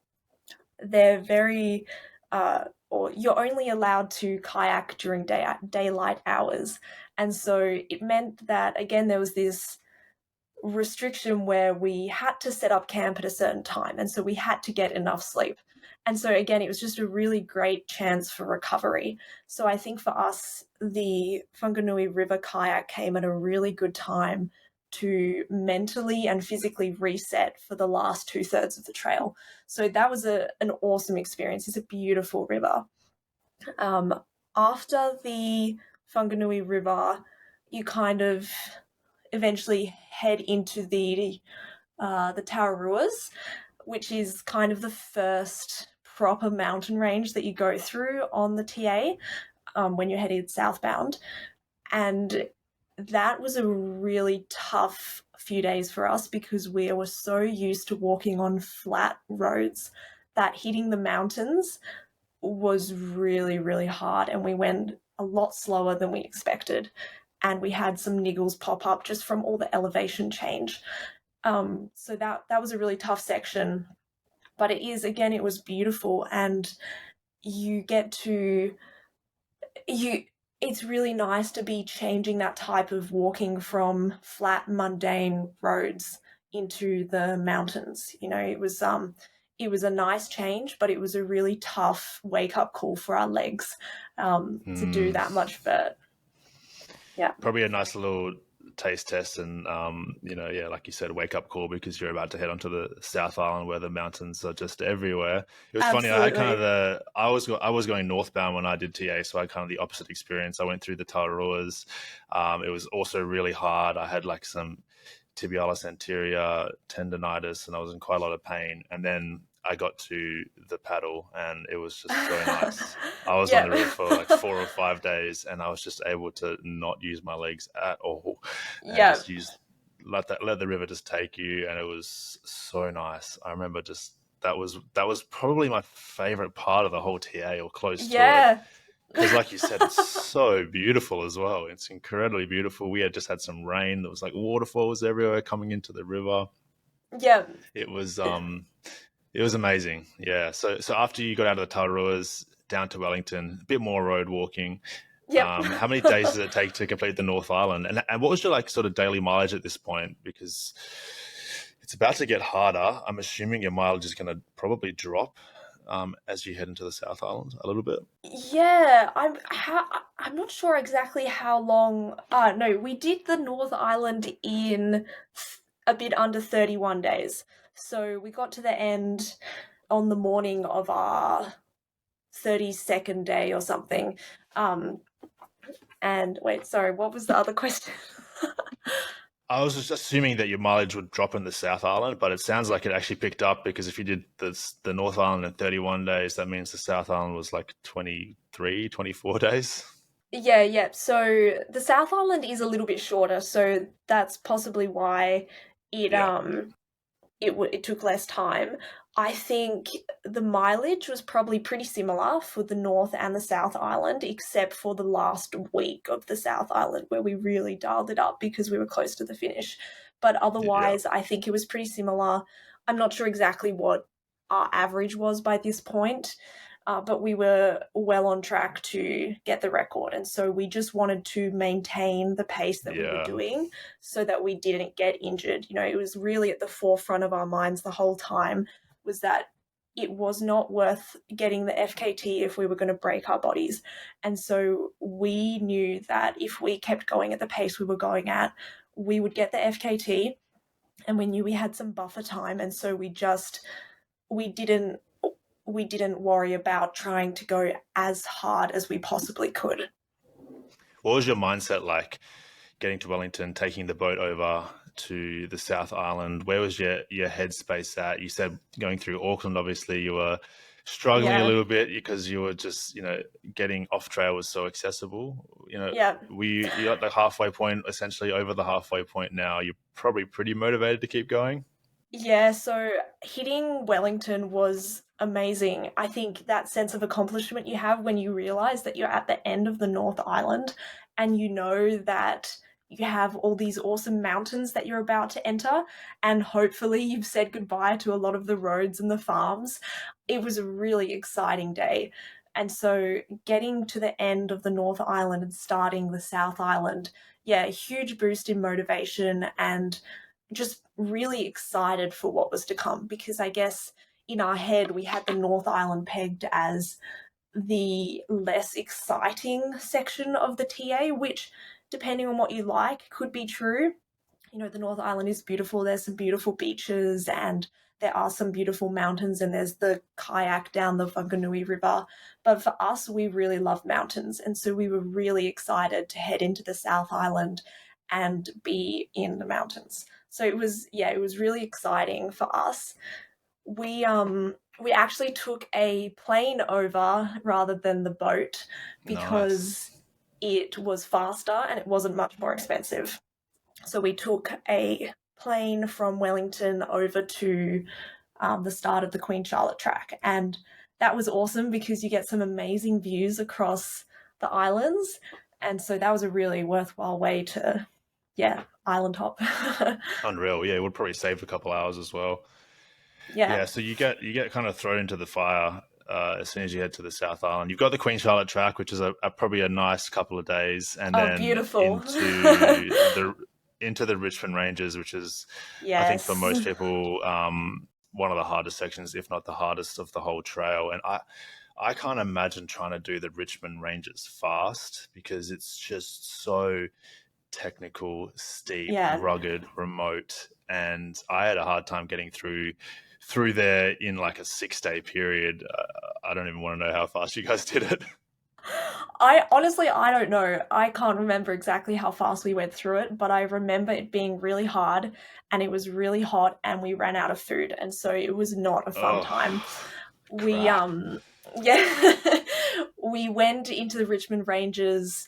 they're very, or you're only allowed to kayak during daylight hours. And so it meant that, again, there was this restriction where we had to set up camp at a certain time, and so we had to get enough sleep. And so again, it was just a really great chance for recovery. So I think for us, the Whanganui River kayak came at a really good time to mentally and physically reset for the last 2/3 of the trail. So that was an awesome experience. It's a beautiful river. After the Whanganui River, you kind of eventually head into the Tararuas, which is kind of the first proper mountain range that you go through on the TA when you're headed southbound. And that was a really tough few days for us because we were so used to walking on flat roads that hitting the mountains was really, really hard, and we went a lot slower than we expected. And we had some niggles pop up just from all the elevation change. So that was a really tough section, but it was beautiful, and you get to you it's really nice to be changing that type of walking from flat mundane roads into the mountains. It was a nice change, but it was a really tough wake up call for our legs, to do Mm. that much. But yeah. Probably a nice little taste test, and yeah, like you said, wake up call, because you're about to head onto the South Island where the mountains are just everywhere. It was funny. I had kind of Absolutely. I was going northbound when I did TA, so I had kind of the opposite experience. I went through the Tararuas. It was also really hard. I had like some tibialis anterior tendonitis, and I was in quite a lot of pain. And then I got to the paddle, and it was just so nice. I was on the river Yeah. for like 4 or 5 days, and I was just able to not use my legs at all, and Yeah. just let the river just take you. And it was so nice. I remember just that was probably my favorite part of the whole TA, or close to it, Yeah. because like you said, it's so beautiful as well. It's incredibly beautiful. We had just had some rain. There was like waterfalls everywhere coming into the river. Yeah. It was it was amazing. Yeah. So after you got out of the Tararuas down to Wellington, a bit more road walking. Yep. How many days did it take to complete the North Island? And what was your like sort of daily mileage at this point? Because it's about to get harder. I'm assuming your mileage is going to probably drop as you head into the South Island a little bit. Yeah, I'm not sure exactly how long. No, we did the North Island in a bit under 31 days. So we got to the end on the morning of our 32nd day or something. Um, and wait, sorry, what was the other question? I was just assuming that your mileage would drop in the South Island, but it sounds like it actually picked up, because if you did the North Island in 31 days, that means the South Island was like 23, 24 days. Yeah, yeah. So the South Island is a little bit shorter, so that's possibly why it Yeah. um it took less time. I think the mileage was probably pretty similar for the North and the South Island, except for the last week of the South Island where we really dialed it up because we were close to the finish. But Yeah. otherwise, I think it was pretty similar. I'm not sure exactly what our average was by this point, but we were well on track to get the record. And so we just wanted to maintain the pace that we were Yeah. doing so that we didn't get injured. It was really at the forefront of our minds the whole time, was that it was not worth getting the FKT if we were going to break our bodies. And so we knew that if we kept going at the pace we were going at, we would get the FKT, and we knew we had some buffer time. And so we didn't we didn't worry about trying to go as hard as we possibly could. What was your mindset like getting to Wellington, taking the boat over to the South Island? Where was your headspace at? You said going through Auckland, obviously you were struggling a Yeah, little bit because you were just, getting off trail was so accessible. yeah. You at the halfway point, essentially over the halfway point now. You're probably pretty motivated to keep going. Yeah, so hitting Wellington was amazing. I think that sense of accomplishment you have when you realize that you're at the end of the North Island and you know that you have all these awesome mountains that you're about to enter, and hopefully you've said goodbye to a lot of the roads and the farms. It was a really exciting day. And so getting to the end of the North Island and starting the South Island, yeah, a huge boost in motivation, and just really excited for what was to come, because I guess in our head we had the North Island pegged as the less exciting section of the TA, which, depending on what you like, could be true. The North Island is beautiful. There's some beautiful beaches, and there are some beautiful mountains, and there's the kayak down the Whanganui River. But for us, we really love mountains. And so we were really excited to head into the South Island and be in the mountains. So it was really exciting for us. We actually took a plane over rather than the boat Nice. because it was faster and it wasn't much more expensive. So we took a plane from Wellington over to the start of the Queen Charlotte Track, and that was awesome because you get some amazing views across the islands, and so that was a really worthwhile way to, island hop. Unreal. Yeah, it would probably save a couple hours as well. Yeah. Yeah, so you get kind of thrown into the fire as soon as you head to the South Island. You've got the Queen Charlotte track, which is probably a nice couple of days, and Oh, then beautiful. into the Richmond Ranges, which is, I think, for Yes. most people, one of the hardest sections, if not the hardest of the whole trail. And I can't imagine trying to do the Richmond Ranges fast because it's just so technical, steep, Yeah. rugged, remote, and I had a hard time getting through there in like a 6 day period. I don't even want to know how fast you guys did it. I don't know. I can't remember exactly how fast we went through it, but I remember it being really hard and it was really hot and we ran out of food, and so it was not a fun Oh, time. We crap. yeah, we went into the Richmond Ranges,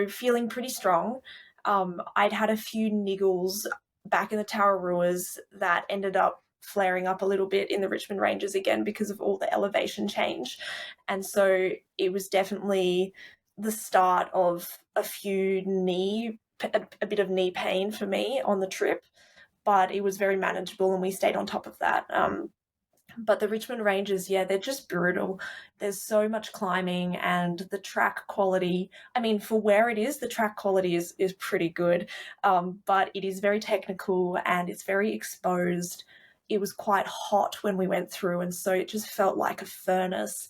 feeling pretty strong. I'd had a few niggles back in the Tararuas that ended up flaring up a little bit in the Richmond Ranges again because of all the elevation change. And so it was definitely the start of a bit of knee pain for me on the trip, but it was very manageable and we stayed on top of that. But the Richmond Ranges, yeah, they're just brutal. There's so much climbing and the track quality. I mean, for where it is, the track quality is pretty good, but it is very technical and it's very exposed. It was quite hot when we went through, and so it just felt like a furnace.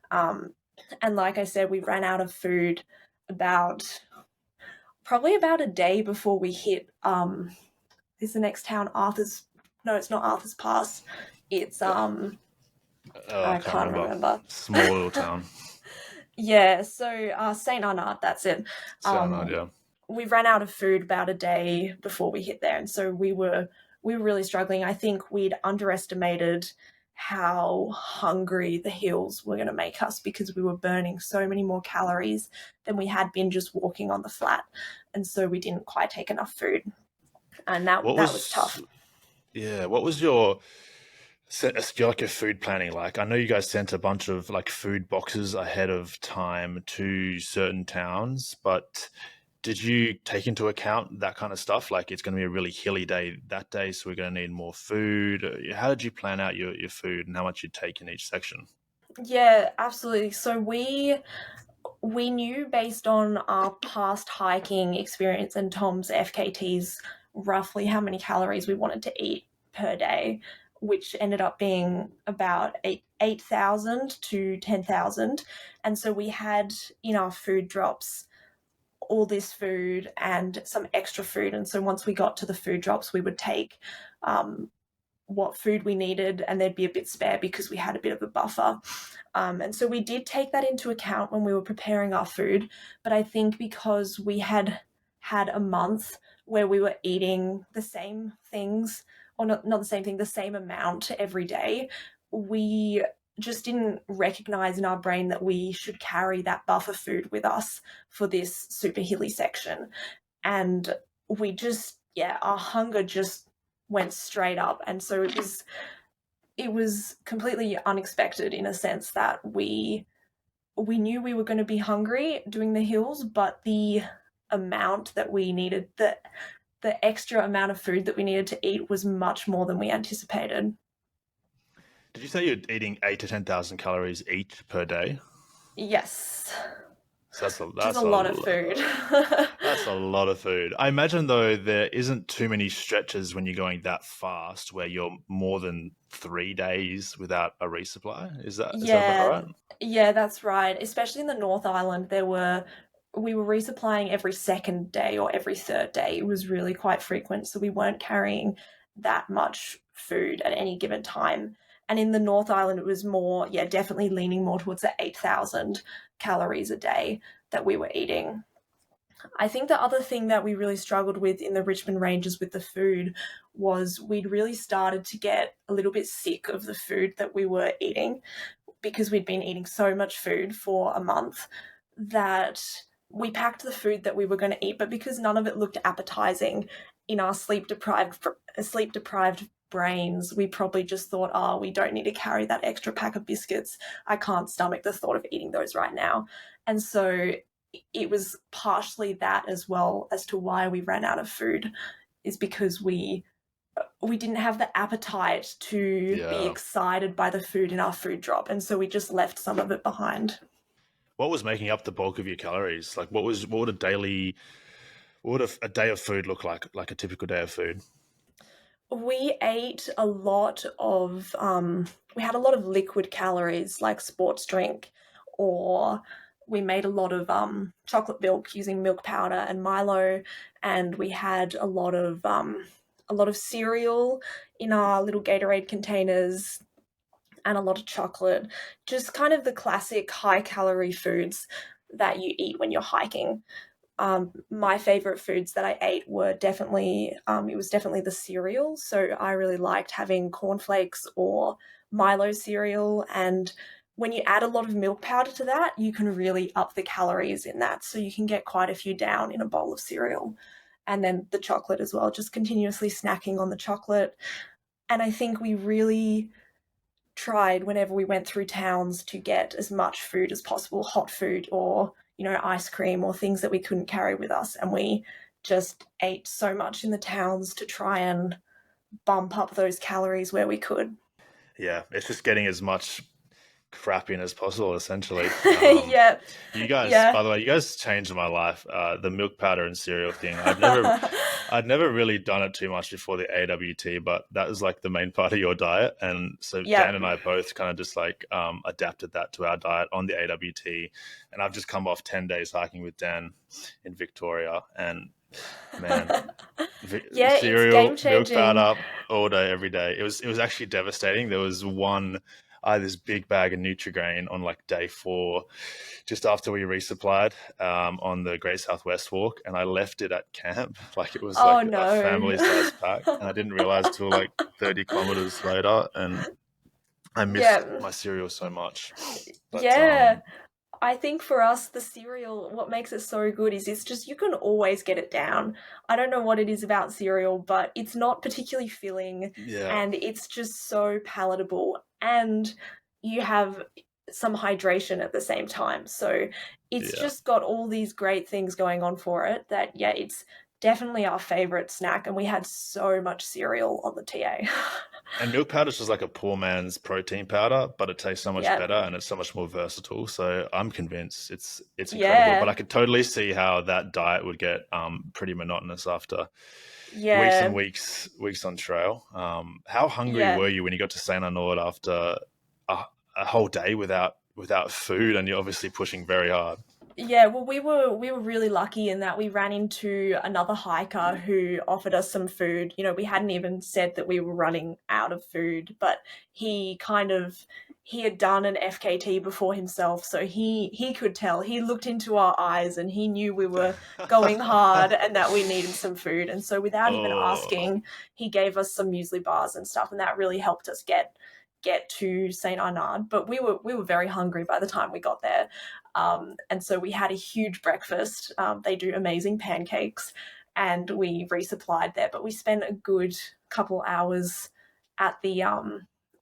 Um, and like I said, we ran out of food about probably about a day before we hit is the next town Arthur's, no, it's not Arthur's Pass. It's Oh, I I can't can't remember. remember. Small little town. Yeah, so Saint Arnaud, that's it. Sound, Um, yeah. we ran out of food about a day before we hit there, and so we were really struggling. I think we'd underestimated how hungry the hills were going to make us because we were burning so many more calories than we had been just walking on the flat, and so we didn't quite take enough food, and What that was was tough. yeah? What was your food planning like? I know you guys sent a bunch of like food boxes ahead of time to certain towns, but did you take into account that kind of stuff? Like it's going to be a really hilly day that day, so we're going to need more food. How did you plan out your food and how much you'd take in each section? Yeah, absolutely. So we knew based on our past hiking experience and Tom's FKTs roughly how many calories we wanted to eat per day, which ended up being about 8,000 to 10,000. And so we had in our food drops all this food and some extra food. And so once we got to the food drops, we would take um, what food we needed, and there'd be a bit spare because we had a bit of a buffer. And so we did take that into account when we were preparing our food. But I think because we had had a month where we were eating the same things, or not the same thing, the same amount every day, we just didn't recognize in our brain that we should carry that buffer food with us for this super hilly section. And we just, yeah, our hunger just went straight up. And so it was completely unexpected in a sense that we knew we were going to be hungry doing the hills, but the amount that we needed, the extra amount of food that we needed to eat was much more than we anticipated. Did you say you're eating 8 to 10,000 calories each per day? Yes, So which is a lot of food. that's a lot of food. I imagine though there isn't too many stretches when you're going that fast where you're more than 3 days without a resupply. Is that about Yeah, right? yeah, that's right. Especially in the North Island, we were resupplying every second day or every third day. It was really quite frequent, so we weren't carrying that much food at any given time. And in the North Island, it was more, yeah, definitely leaning more towards the 8,000 calories a day that we were eating. I think the other thing that we really struggled with in the Richmond Ranges with the food was we'd really started to get a little bit sick of the food that we were eating because we'd been eating so much food for a month that we packed the food that we were going to eat, but because none of it looked appetizing in our sleep deprived brains, we probably just thought, oh, we don't need to carry that extra pack of biscuits. I can't stomach the thought of eating those right now. And so it was partially that as well as to why we ran out of food, is because we didn't have the appetite to be Yeah. excited by the food in our food drop, and so we just left some of it behind. What was making up the bulk of your calories? Like, what would a day of food look like a typical day of food? We ate a lot of we had a lot of liquid calories like sports drink, or we made a lot of chocolate milk using milk powder and Milo, and we had a lot of cereal in our little Gatorade containers, and a lot of chocolate. Just kind of the classic high calorie foods that you eat when you're hiking. My favorite foods that I ate were definitely it was definitely the cereal. So I really liked having cornflakes or Milo cereal, and when you add a lot of milk powder to that, you can really up the calories in that. So you can get quite a few down in a bowl of cereal. And then the chocolate as well, just continuously snacking on the chocolate. And I think we really tried whenever we went through towns to get as much food as possible, hot food or, ice cream or things that we couldn't carry with us. And we just ate so much in the towns to try and bump up those calories where we could. Yeah, it's just getting as much crap in as possible, essentially. Yeah, You guys, yeah. by the way, you guys changed my life. The milk powder and cereal thing. I'd never really done it too much before the AWT, but that was like the main part of your diet, and so Yeah. Dan and I both kind of just like adapted that to our diet on the AWT, and I've just come off 10 days hiking with Dan in Victoria, and man, Yeah, it's cereal, game milk changing. powder all day, every day. It was actually devastating. There was one, I had this big bag of Nutrigrain on like day 4, just after we resupplied on the Great Southwest Walk, and I left it at camp. Like it was Oh like a no. family size pack, and I didn't realize till like 30 kilometers later, and I missed Yeah. my cereal so much. But Yeah. I think for us, the cereal, what makes it so good is it's just you can always get it down. I don't know what it is about cereal, but it's not particularly filling, yeah, and it's just so palatable. And you have some hydration at the same time. So it's yeah. just got all these great things going on for it that, yeah, it's definitely our favorite snack. And we had so much cereal on the TA. And milk powder is just like a poor man's protein powder, but it tastes so much Yeah. better and it's so much more versatile. So I'm convinced it's incredible. But I Yeah. could totally see how that diet would get pretty monotonous after weeks and Yeah. weeks on trail. How hungry Yeah. were you when you got to Saint Arnaud after a, a whole day without food, and you're obviously pushing very hard? Yeah, well, we were really lucky in that we ran into another hiker who offered us some food. We hadn't even said that we were running out of food, but he had done an FKT before himself, so he could tell. He looked into our eyes and he knew we were going hard and that we needed some food. And so without even Oh, asking, he gave us some muesli bars and stuff, and that really helped us get to Saint Arnaud. But we were very hungry by the time we got there. And so we had a huge breakfast. They do amazing pancakes, and we resupplied there. But we spent a good couple hours at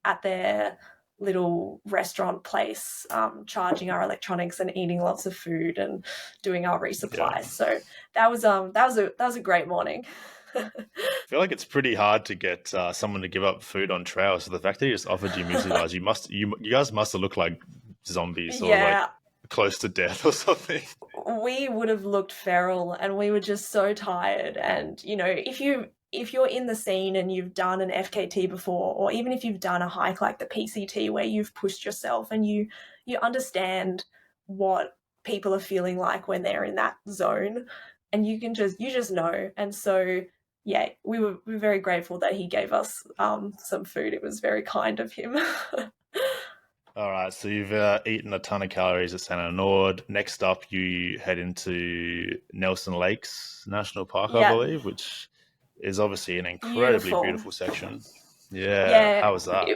at their little restaurant place, charging our electronics and eating lots of food and doing our yeah. resupply. So that was a great morning. I feel like it's pretty hard to get someone to give up food on trail. So the fact that he just offered you muesli bars, you guys must have looked like zombies or like Yeah, close to death or something. we would have looked feral, and we were just so tired. And if you're in the scene and you've done an FKT before, or even if you've done a hike like the PCT where you've pushed yourself and you understand what people are feeling like when they're in that zone, and you just know. And so yeah, we were very grateful that he gave us some food. It was very kind of him. All right, so you've eaten a ton of calories at Santa Nord. Next up, you head into Nelson Lakes National Park, I Yeah, believe, which is obviously an incredibly beautiful. beautiful section. Yeah, Yeah, how was that?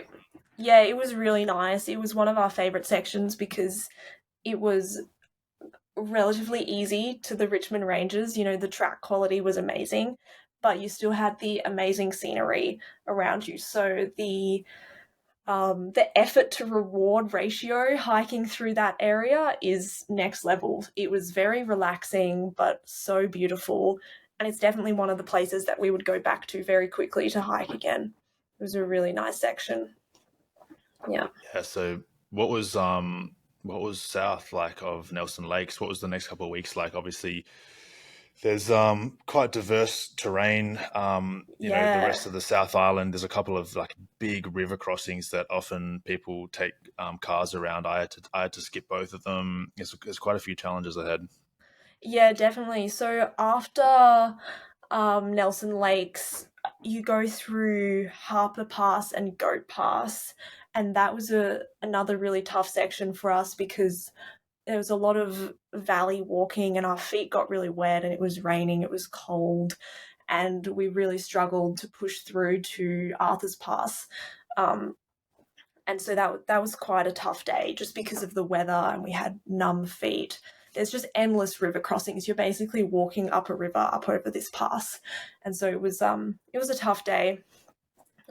yeah, it was really nice. It was one of our favorite sections because it was relatively easy to the Richmond Ranges. The track quality was amazing, but you still had the amazing scenery around you. So The effort to reward ratio hiking through that area is next level. It was very relaxing, but so beautiful. And it's definitely one of the places that we would go back to very quickly to hike again. It was a really nice section. Yeah. Yeah. So what was south like of Nelson Lakes? What was the next couple of weeks like? Obviously, there's quite diverse terrain. The Yeah. rest of the South Island, there's a couple of like big river crossings that often people take cars around. I had to skip both of them. There's quite a few challenges ahead. Yeah, definitely. So after Nelson Lakes, you go through Harper Pass and Goat Pass, and that was another really tough section for us because there was a lot of valley walking and our feet got really wet and it was raining, it was cold, and we really struggled to push through to Arthur's Pass. Um, and so that was quite a tough day just because of the weather and we had numb feet. There's just endless river crossings. You're basically walking up a river up over this pass. And so it was a tough day.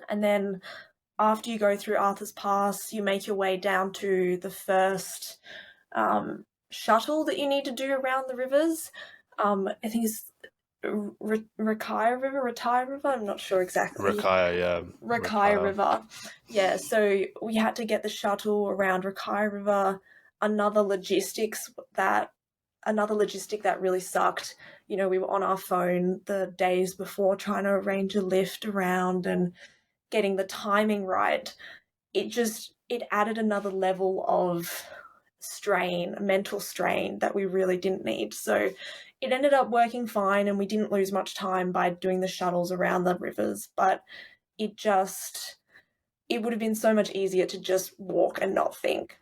And then after you go through Arthur's Pass, you make your way down to the first shuttle that you need to do around the rivers. I think it's Rakai River. I'm not sure exactly. Rakaya, yeah, Rakai Rakaya. River. Yeah, so we had to get the shuttle around Rakai River. Another logistics that Another logistic that really sucked. You know, we were on our phone the days before trying to arrange a lift around and getting the timing right. It added another level of strain, mental strain that we really didn't need. So it ended up working fine and we didn't lose much time by doing the shuttles around the rivers, but it just it would have been so much easier to just walk and not think.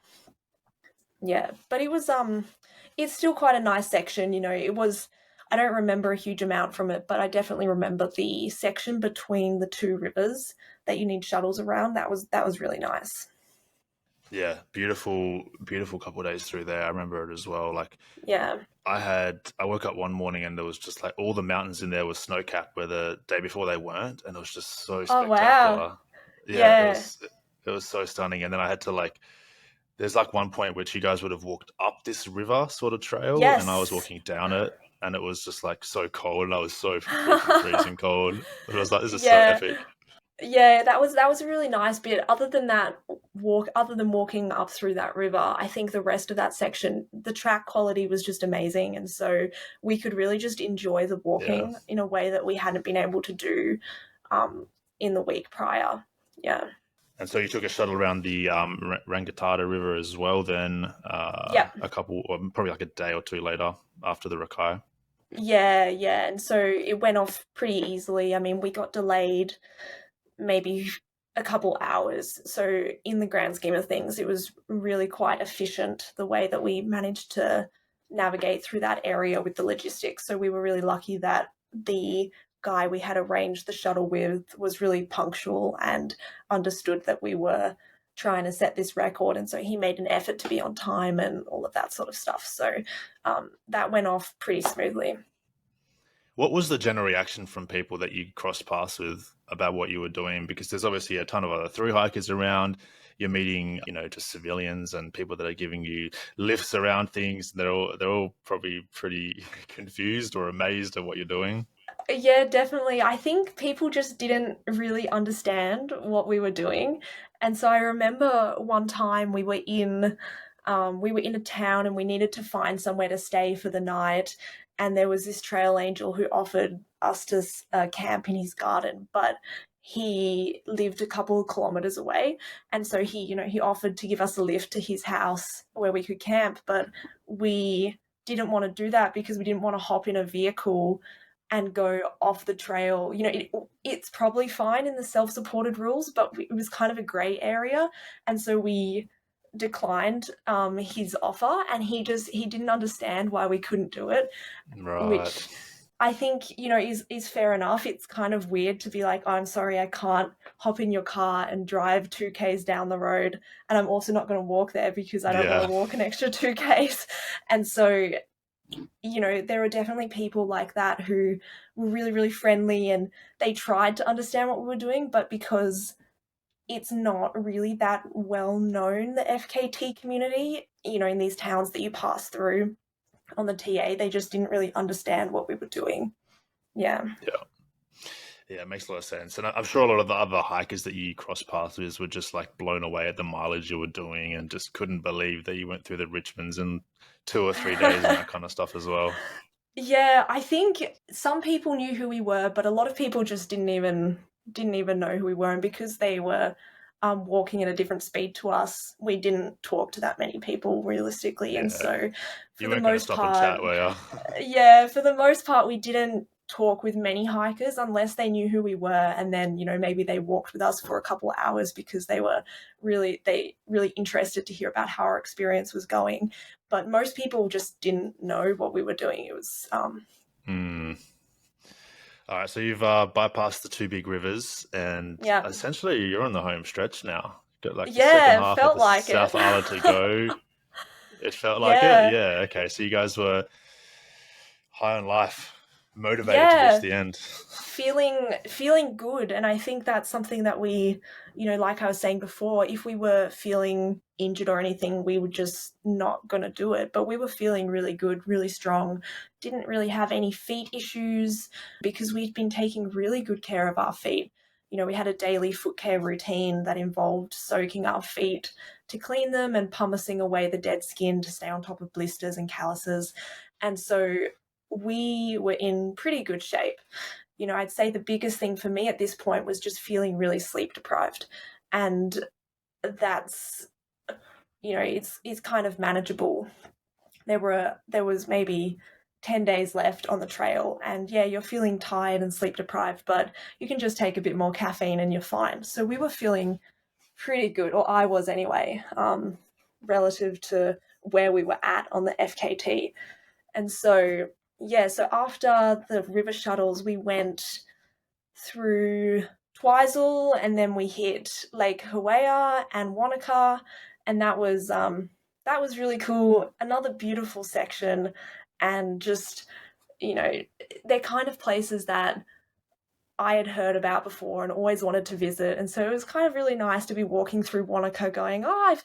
Yeah, but it's still quite a nice section, you know. It was I don't remember a huge amount from it, but I definitely remember the section between the two rivers that you need shuttles around. That was really nice. Yeah, beautiful, beautiful couple of days through there. I remember it as well. Like Yeah. I woke up one morning and there was just like all the mountains in there were snow capped where the day before they weren't, and it was just so Oh wow. spectacular. Yeah, Yeah. it was so stunning. And then I had to like there's like one point which you guys would have walked up this river sort of trail, and I was Yes. walking down it, and it was just like so cold, and I was so freaking freezing cold. It was like this is so Yeah. epic. Yeah, that was a really nice bit. Other than walking up through that river, I think the rest of that section, the track quality was just amazing, and so we could really just enjoy the Yeah. walking in a way that we hadn't been able to do um, in the week prior. Yeah. And so you took a shuttle around the Rangitata River as well. Then Yep. a couple, or probably like a day or two later after the Rakai. Yeah, yeah. And so it went off pretty easily. I mean, we got delayed maybe a couple hours. So in the grand scheme of things, it was really quite efficient the way that we managed to navigate through that area with the logistics. So we were really lucky that the guy we had arranged the shuttle with was really punctual and understood that we were trying to set this record, and so he made an effort to be on time and all of that sort of stuff. So that went off pretty smoothly. What was the general reaction from people that you crossed paths with about what you were doing? Because there's obviously a ton of other thru hikers around. You're meeting, just civilians and people that are giving you lifts around things. They're all probably pretty confused or amazed at what you're doing. Yeah, definitely. I think people just didn't really understand what we were doing. And so I remember one time we were in a town and we needed to find somewhere to stay for the night. And there was this trail angel who offered us to camp in his garden, but he lived a couple of kilometers away. And so he offered to give us a lift to his house where we could camp, but we didn't want to do that because we didn't want to hop in a vehicle and go off the trail. You know, it's probably fine in the self-supported rules, but it was kind of a grey area, and so we declined his offer, and he didn't understand why we couldn't do it, Right. which I think is fair enough. It's kind of weird to be like, oh, I'm sorry, I can't hop in your car and drive 2Ks down the road, and I'm also not going to walk there because I don't want to Yeah. walk an extra 2Ks. And so there were definitely people like that who were really, really friendly and they tried to understand what we were doing, but because it's not really that well known, the FKT community, in these towns that you pass through on the TA. They just didn't really understand what we were doing. Yeah. Yeah. Yeah, it makes a lot of sense. And I'm sure a lot of the other hikers that you cross paths with were just like blown away at the mileage you were doing and just couldn't believe that you went through the Richmonds in 2 or 3 days and that kind of stuff as well. Yeah, I think some people knew who we were, but a lot of people just didn't even know who we were, and because they were walking at a different speed to us, we didn't talk to that many people realistically, and Yeah. so for You the weren't going to most stop and part, chat, were you? yeah, for the most part, we didn't talk with many hikers unless they knew who we were, and then maybe they walked with us for a couple of hours because they were really interested to hear about how our experience was going. But most people just didn't know what we were doing. It was Hmm. All right, so you've bypassed the two big rivers, and yeah, essentially you're on the home stretch now. Got like the second yeah, it half of felt the like it. South Island to go. It felt like it. Yeah, Yeah. Okay. So you guys were high on life, motivated to reach yeah, the end. feeling good. And I think that's something that we, like I was saying before, if we were feeling injured or anything, we were just not going to do it. But we were feeling really good, really strong, didn't really have any feet issues because we'd been taking really good care of our feet. We had a daily foot care routine that involved soaking our feet to clean them and pumicing away the dead skin to stay on top of blisters and calluses. And so we were in pretty good shape. I'd say the biggest thing for me at this point was just feeling really sleep deprived. And that's, it's kind of manageable. There was maybe 10 days left on the trail, and yeah, you're feeling tired and sleep deprived, but you can just take a bit more caffeine and you're fine. So we were feeling pretty good, or I was anyway, relative to where we were at on the FKT. And so, yeah, so after the river shuttles, we went through Twizel, and then we hit Lake Hawea and Wanaka, and that was really cool. Another beautiful section, and just, you know, they're kind of places that I had heard about before and always wanted to visit, and so it was kind of really nice to be walking through Wanaka, going, "Oh,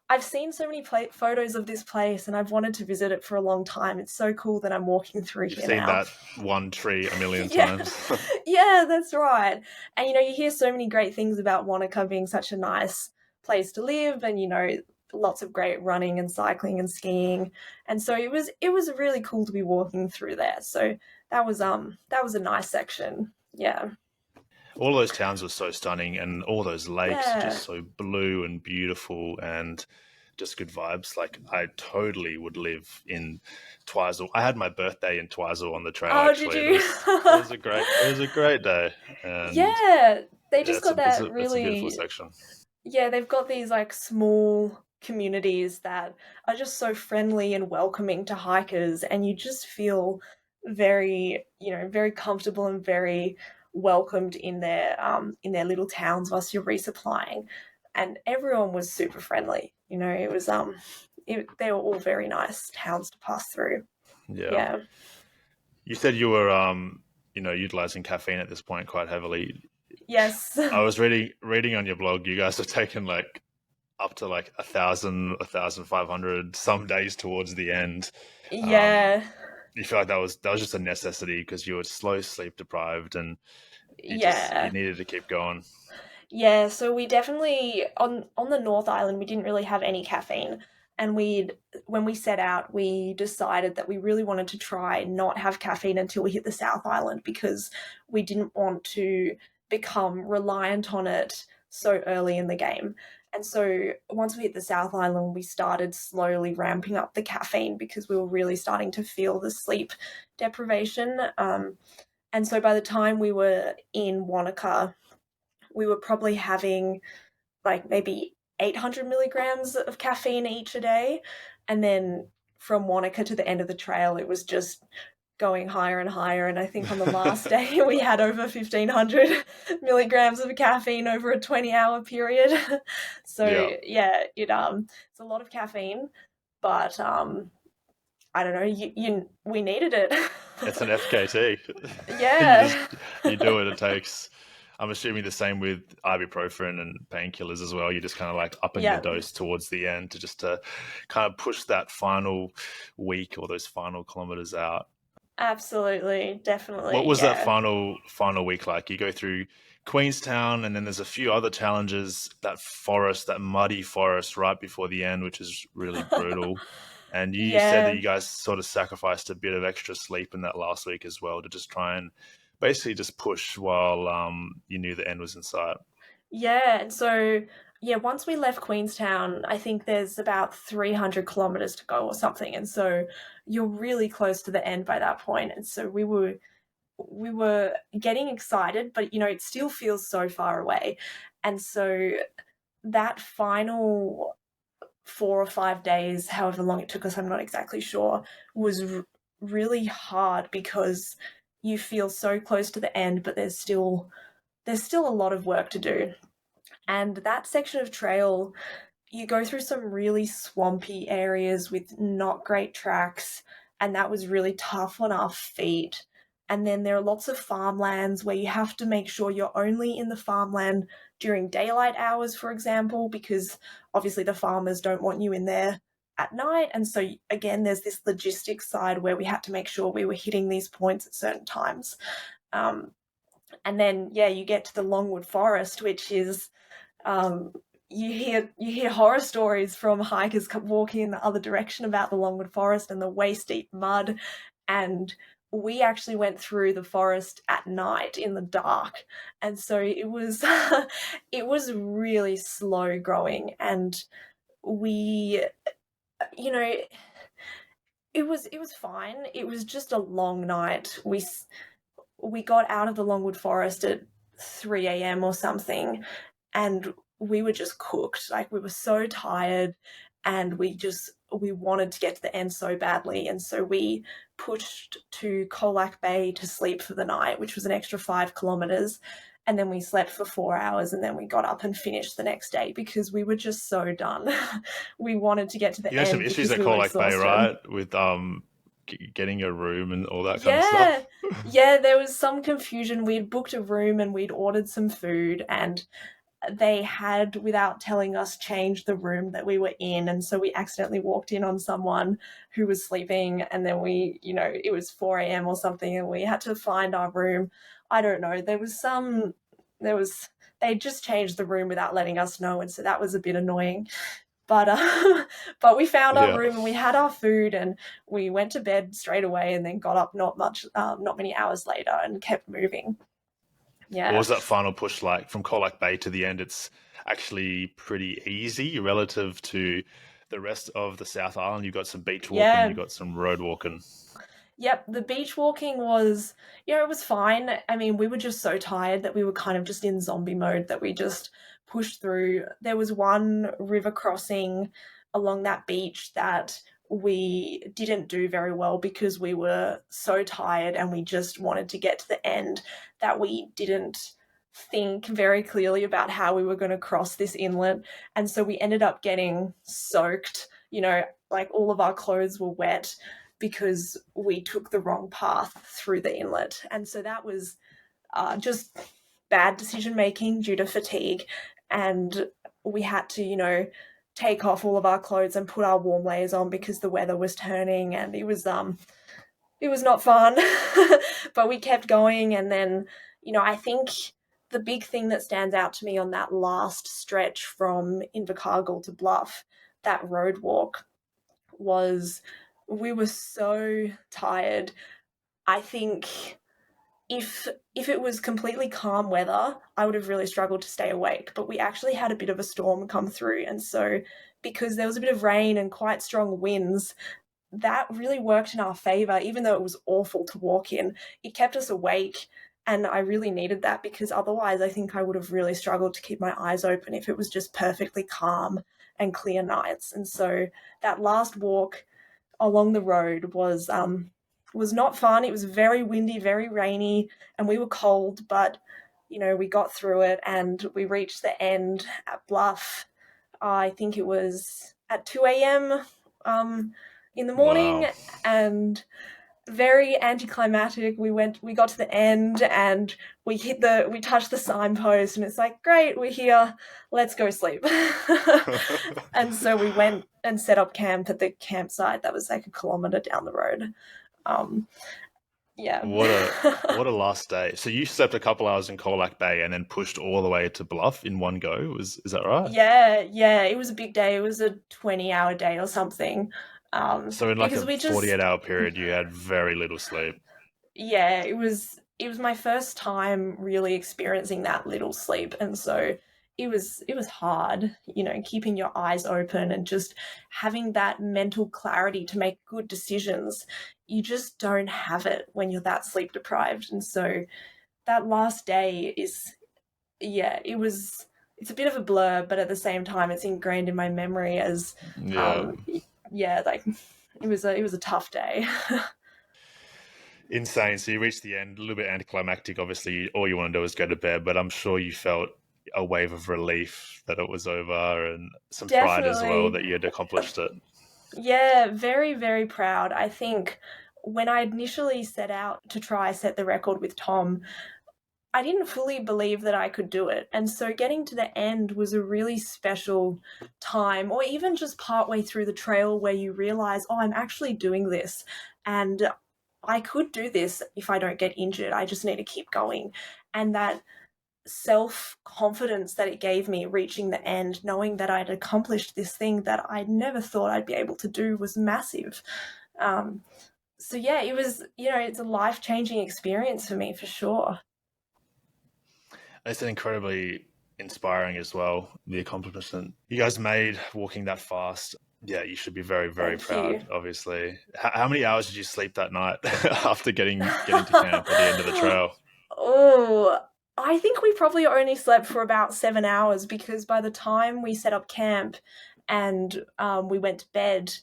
I've seen so many photos of this place, and I've wanted to visit it for a long time. It's so cool that I'm walking through You've here seen now." that one tree a million Yeah, times. yeah, that's right. And you hear so many great things about Wanaka being such a nice place to live, and lots of great running and cycling and skiing, and so it was really cool to be walking through there. So that was a nice section. Yeah. All those towns were so stunning, and all those lakes are Yeah. just so blue and beautiful, and just good vibes. Like I totally would live in Twizel. I had my birthday in Twizel on the trail. Oh, did Actually, you? it was a great day, and Yeah, they yeah, just got that it's a beautiful really. section. Yeah, they've got these like small communities that are just so friendly and welcoming to hikers, and you just feel very, very comfortable and very welcomed in their little towns whilst you're resupplying. And everyone was super friendly. They were all very nice towns to pass through. Yeah, Yeah. you said you were utilizing caffeine at this point quite heavily. Yes. I was reading on your blog, you guys have taken like up to like 1,500 some days towards the end. Um, Yeah. you feel like that was just a necessity because you were slow sleep deprived and you Yeah. needed to keep going. Yeah, so we definitely on the North Island we didn't really have any caffeine, and when we set out we decided that we really wanted to try not have caffeine until we hit the South Island because we didn't want to become reliant on it so early in the game. And so once we hit the South Island we started slowly ramping up the caffeine because we were really starting to feel the sleep deprivation. And so by the time we were in Wanaka we were probably having like maybe 800 milligrams of caffeine each a day. And then from Wanaka to the end of the trail, it was just going higher and higher. And I think on the last day, we had over 1,500 milligrams of caffeine over a 20-hour period. So Yeah, yeah, it's a lot of caffeine, but I don't know, we needed it. it's an FKT. you Yeah. just you do what it takes. I'm assuming the same with ibuprofen and painkillers as well. You're just kind of like upping the Yeah, dose towards the end to kind of push that final week or those final kilometers out. absolutely, What definitely, was that yeah. final week like? You go through Queenstown, and then there's a few other challenges. That forest, that muddy forest, right before the end, which is really brutal. And you said that Yeah, you guys sort of sacrificed a bit of extra sleep in that last week as well to just try and basically just push while you knew the end was in sight. yeah, and so yeah, once we left Queenstown, I think there's about 300 kilometers to go or something, and so you're really close to the end by that point, and so we were getting excited, but it still feels so far away, and so that final 4 or 5 days, however long it took us, I'm not exactly sure, was really hard because you feel so close to the end, but there's still a lot of work to do. And that section of trail, you go through some really swampy areas with not great tracks, and that was really tough on our feet. And then there are lots of farmlands where you have to make sure you're only in the farmland during daylight hours, for example, because obviously the farmers don't want you in there at night. And so, again, there's this logistics side where we had to make sure we were hitting these points at certain times. Um, and then, yeah, you get to the Longwood Forest, which is um, you hear horror stories from hikers walking in the other direction about the Longwood Forest and the waist deep mud, and we actually went through the forest at night in the dark, and so it was it was really slow going, and we you know it was fine. It was just a long night. We got out of the Longwood Forest at 3 a.m. or something, and we were just cooked. Like, we were so tired, and we wanted to get to the end so badly, and so we pushed to Colac Bay to sleep for the night, which was an extra 5 kilometers. And then we slept for 4 hours, and then we got up and finished the next day because we were just so done. We wanted to get to the You had some end issues because at we were Colac Bay, exhausted. right? With getting a room and all that kind of Yeah. stuff. Yeah, there was some confusion. We'd booked a room and we'd ordered some food, and they had, without telling us, changed the room that we were in. And so we accidentally walked in on someone who was sleeping. And then it was 4 a.m. or something, and we had to find our room. I don't know. There was, they just changed the room without letting us know. And so that was a bit annoying. But but we found our Yeah. room and we had our food, and we went to bed straight away, and then got up not many hours later, and kept moving. What Yeah, was that final push like from Colac Bay to the end? It's actually pretty easy relative to the rest of the South Island. You got some beach walking, you yeah. got some road walking. Yep, the beach walking was, it was fine. I mean, we were just so tired that we were kind of just in zombie mode, that we just pushed through. There was one river crossing along that beach that we didn't do very well because we were so tired and we just wanted to get to the end, that we didn't think very clearly about how we were going to cross this inlet. And so we ended up getting soaked, like all of our clothes were wet because we took the wrong path through the inlet. And so that was just bad decision making due to fatigue. And we had to, take off all of our clothes and put our warm layers on because the weather was turning, and it was not fun. But we kept going, and then, I think the big thing that stands out to me on that last stretch from Invercargill to Bluff, that road walk, was we were so tired. I think if it was completely calm weather, I would have really struggled to stay awake. But we actually had a bit of a storm come through, and so because there was a bit of rain and quite strong winds, that really worked in our favor. Even though it was awful to walk in, it kept us awake. And I really needed that, because otherwise I think I would have really struggled to keep my eyes open if it was just perfectly calm and clear nights. And so that last walk along the road was not fun. It was very windy, very rainy, and we were cold, but we got through it, and we reached the end at Bluff. I think it was at 2 a.m. In the morning, Wow. and very anticlimactic. We got to the end and we touched the signpost and it's like, great, we're here, let's go sleep. And so we went and set up camp at the campsite that was like a kilometer down the road. Um, yeah. What a last day. So you slept a couple hours in Colac Bay and then pushed all the way to Bluff in one go. Is that right? Yeah, it was a big day. It was a 20-hour day or something. So in like Because a we just 48-hour period, you had very little sleep. yeah, it was my first time really experiencing that little sleep, and so it was hard, keeping your eyes open and just having that mental clarity to make good decisions. You just don't have it when you're that sleep deprived. And so that last day is yeah, it's a bit of a blur, but at the same time it's ingrained in my memory as Yeah. um yeah, like it was a tough day. Insane. So you reached the end, a little bit anticlimactic. Obviously, all you want to do is go to bed, but I'm sure you felt a wave of relief that it was over and some pride as well Definitely. that you had accomplished it. Yeah, very, very proud. I think when I initially set out to try set the record with Tom, I didn't fully believe that I could do it. And so getting to the end was a really special time, or even just partway through the trail where you realize, oh, I'm actually doing this. And I could do this if I don't get injured. I just need to keep going. And that self confidence that it gave me reaching the end, knowing that I'd accomplished this thing that I never thought I'd be able to do, was massive. Um, so yeah, it was, it's a life changing experience for me for sure. It's incredibly inspiring as well, the accomplishment you guys made walking that fast. Yeah, you should be very, very Thank proud, you. obviously. How many hours did you sleep that night after getting to camp at the end of the trail? Oh, I think we probably only slept for about 7 hours because by the time we set up camp and we went to bed,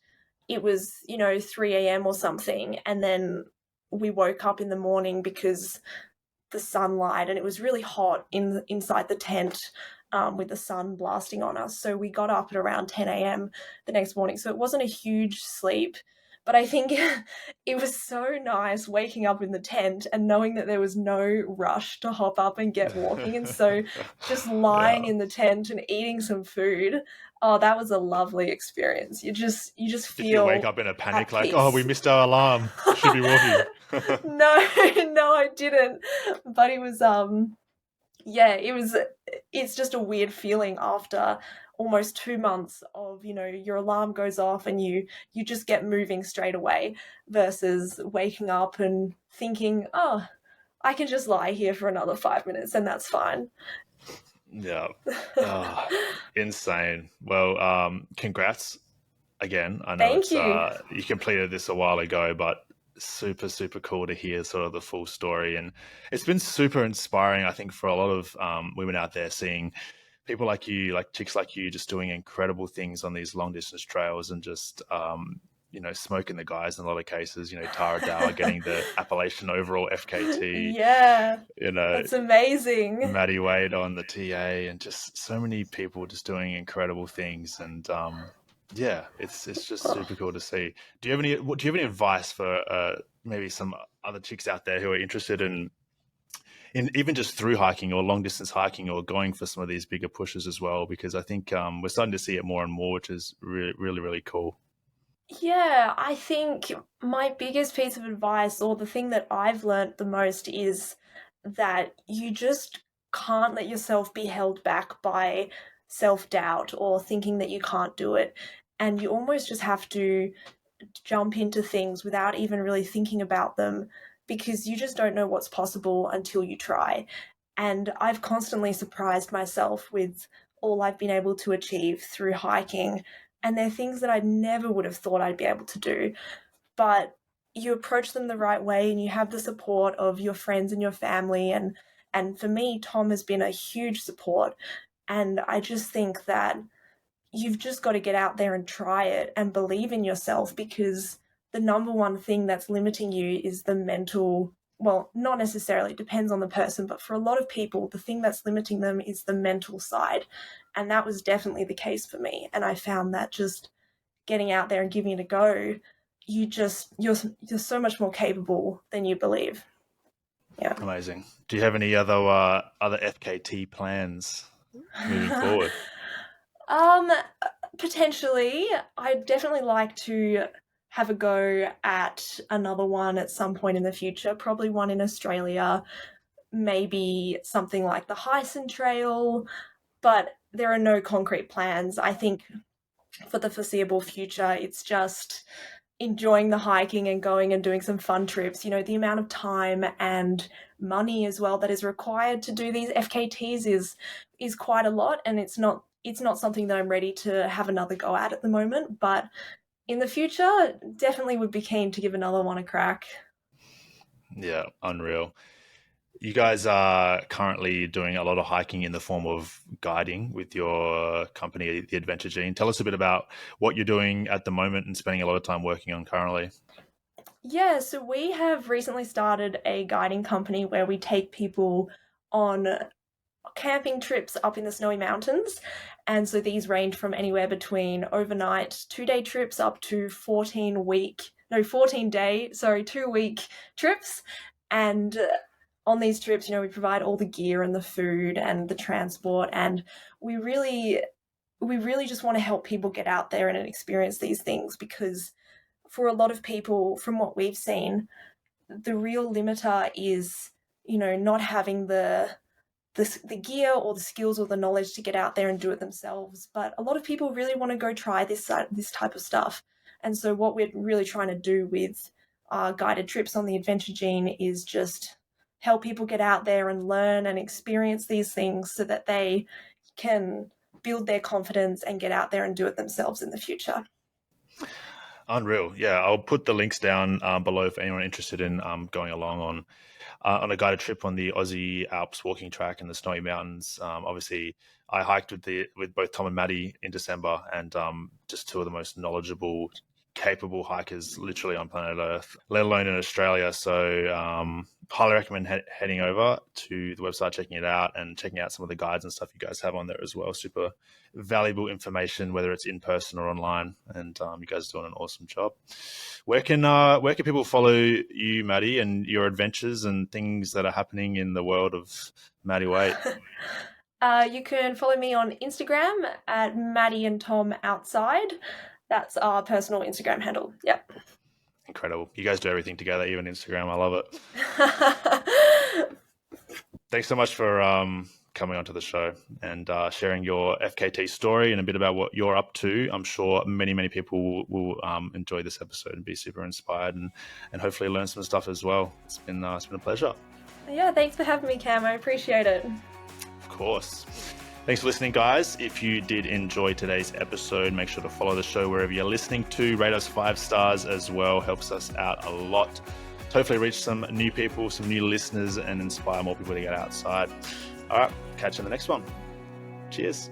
it was, 3 a.m. or something. And then we woke up in the morning because the sunlight and it was really hot inside the tent with the sun blasting on us. So we got up at around 10 a.m. the next morning. So it wasn't a huge sleep, but I think it was so nice waking up in the tent and knowing that there was no rush to hop up and get walking. And so just lying Yeah. in the tent and eating some food, oh, that was a lovely experience. You just Did you wake feel up in a at panic like, oh, we peace. missed our alarm? Should be walking. No, no, I didn't. But it was yeah, it's just a weird feeling after almost 2 months of, your alarm goes off and you just get moving straight away versus waking up and thinking, oh, I can just lie here for another 5 minutes and that's fine. Yeah. Oh, insane. Well, congrats again. I know Thank it's you. you completed this a while ago, but super, super cool to hear sort of the full story. And it's been super inspiring, I think, for a lot of women out there seeing people like you, like chicks like you, just doing incredible things on these long distance trails and just smoking the guys in a lot of cases. Tara Dower getting the Appalachian overall FKT. Yeah, You know, that's amazing. Maddie Wait on the TA, and just so many people just doing incredible things. And yeah, it's just Oh. super cool to see. Do you have any advice for maybe some other chicks out there who are interested in even just through hiking or long distance hiking or going for some of these bigger pushes as well? Because I think we're starting to see it more and more, which is really, really, really cool. Yeah, I think my biggest piece of advice, or the thing that I've learnt the most, is that you just can't let yourself be held back by self doubt or thinking that you can't do it. And you almost just have to jump into things without even really thinking about them because you just don't know what's possible until you try. And I've constantly surprised myself with all I've been able to achieve through hiking. And they're things that I never would have thought I'd be able to do. But you approach them the right way and you have the support of your friends and your family. And for me, Tom has been a huge support. And I just think that you've just got to get out there and try it and believe in yourself because the number one thing that's limiting you is the mental, well, not necessarily, it depends on the person, but for a lot of people, the thing that's limiting them is the mental side. And that was definitely the case for me. And I found that just getting out there and giving it a go, you're so much more capable than you believe. Yeah. Amazing. Do you have any other FKT plans moving forward? Potentially, I'd definitely like to have a go at another one at some point in the future, probably one in Australia, maybe something like the Hyson Trail, but there are no concrete plans. I think for the foreseeable future, it's just enjoying the hiking and going and doing some fun trips. You know, the amount of time and money as well that is required to do these FKTs is quite a lot, and it's not something that I'm ready to have another go at the moment, but in the future definitely would be keen to give another one a crack. Yeah, unreal. You guys are currently doing a lot of hiking in the form of guiding with your company, The Adventure Gene. Tell us a bit about what you're doing at the moment and spending a lot of time working on currently. Yeah, so we have recently started a guiding company where we take people on camping trips up in the snowy mountains. And so these range from anywhere between overnight 2-day trips up to 2-week trips. And on these trips, we provide all the gear and the food and the transport. And we really just want to help people get out there and experience these things, because for a lot of people, from what we've seen, the real limiter is, not having the gear or the skills or the knowledge to get out there and do it themselves. But a lot of people really want to go try this type of stuff. And so what we're really trying to do with our guided trips on the Adventure Gene is just help people get out there and learn and experience these things so that they can build their confidence and get out there and do it themselves in the future. Unreal. Yeah, I'll put the links down below for anyone interested in going along on a guided trip on the Aussie Alps walking track in the Snowy Mountains. Obviously, I hiked with both Tom and Maddie in December, and just two of the most knowledgeable, capable hikers literally on planet Earth, let alone in Australia. So highly recommend heading over to the website, checking it out, and checking out some of the guides and stuff you guys have on there as well. Super valuable information, whether it's in person or online, and you guys are doing an awesome job. Where can people follow you, Maddie, and your adventures and things that are happening in the world of Maddie Wait? You can follow me on Instagram at Maddie and Tom Outside. That's our personal Instagram handle. Yep. Incredible. You guys do everything together, even Instagram. I love it. Thanks so much for coming onto the show and sharing your FKT story and a bit about what you're up to. I'm sure many, many people will enjoy this episode and be super inspired and hopefully learn some stuff as well. It's been a pleasure. Yeah, thanks for having me, Cam. I appreciate it. Of course. Thanks for listening, guys. If you did enjoy today's episode, make sure to follow the show wherever you're listening to. Rate us 5 stars as well. Helps us out a lot. Hopefully reach some new people, some new listeners, and inspire more people to get outside. All right, catch you in the next one. Cheers.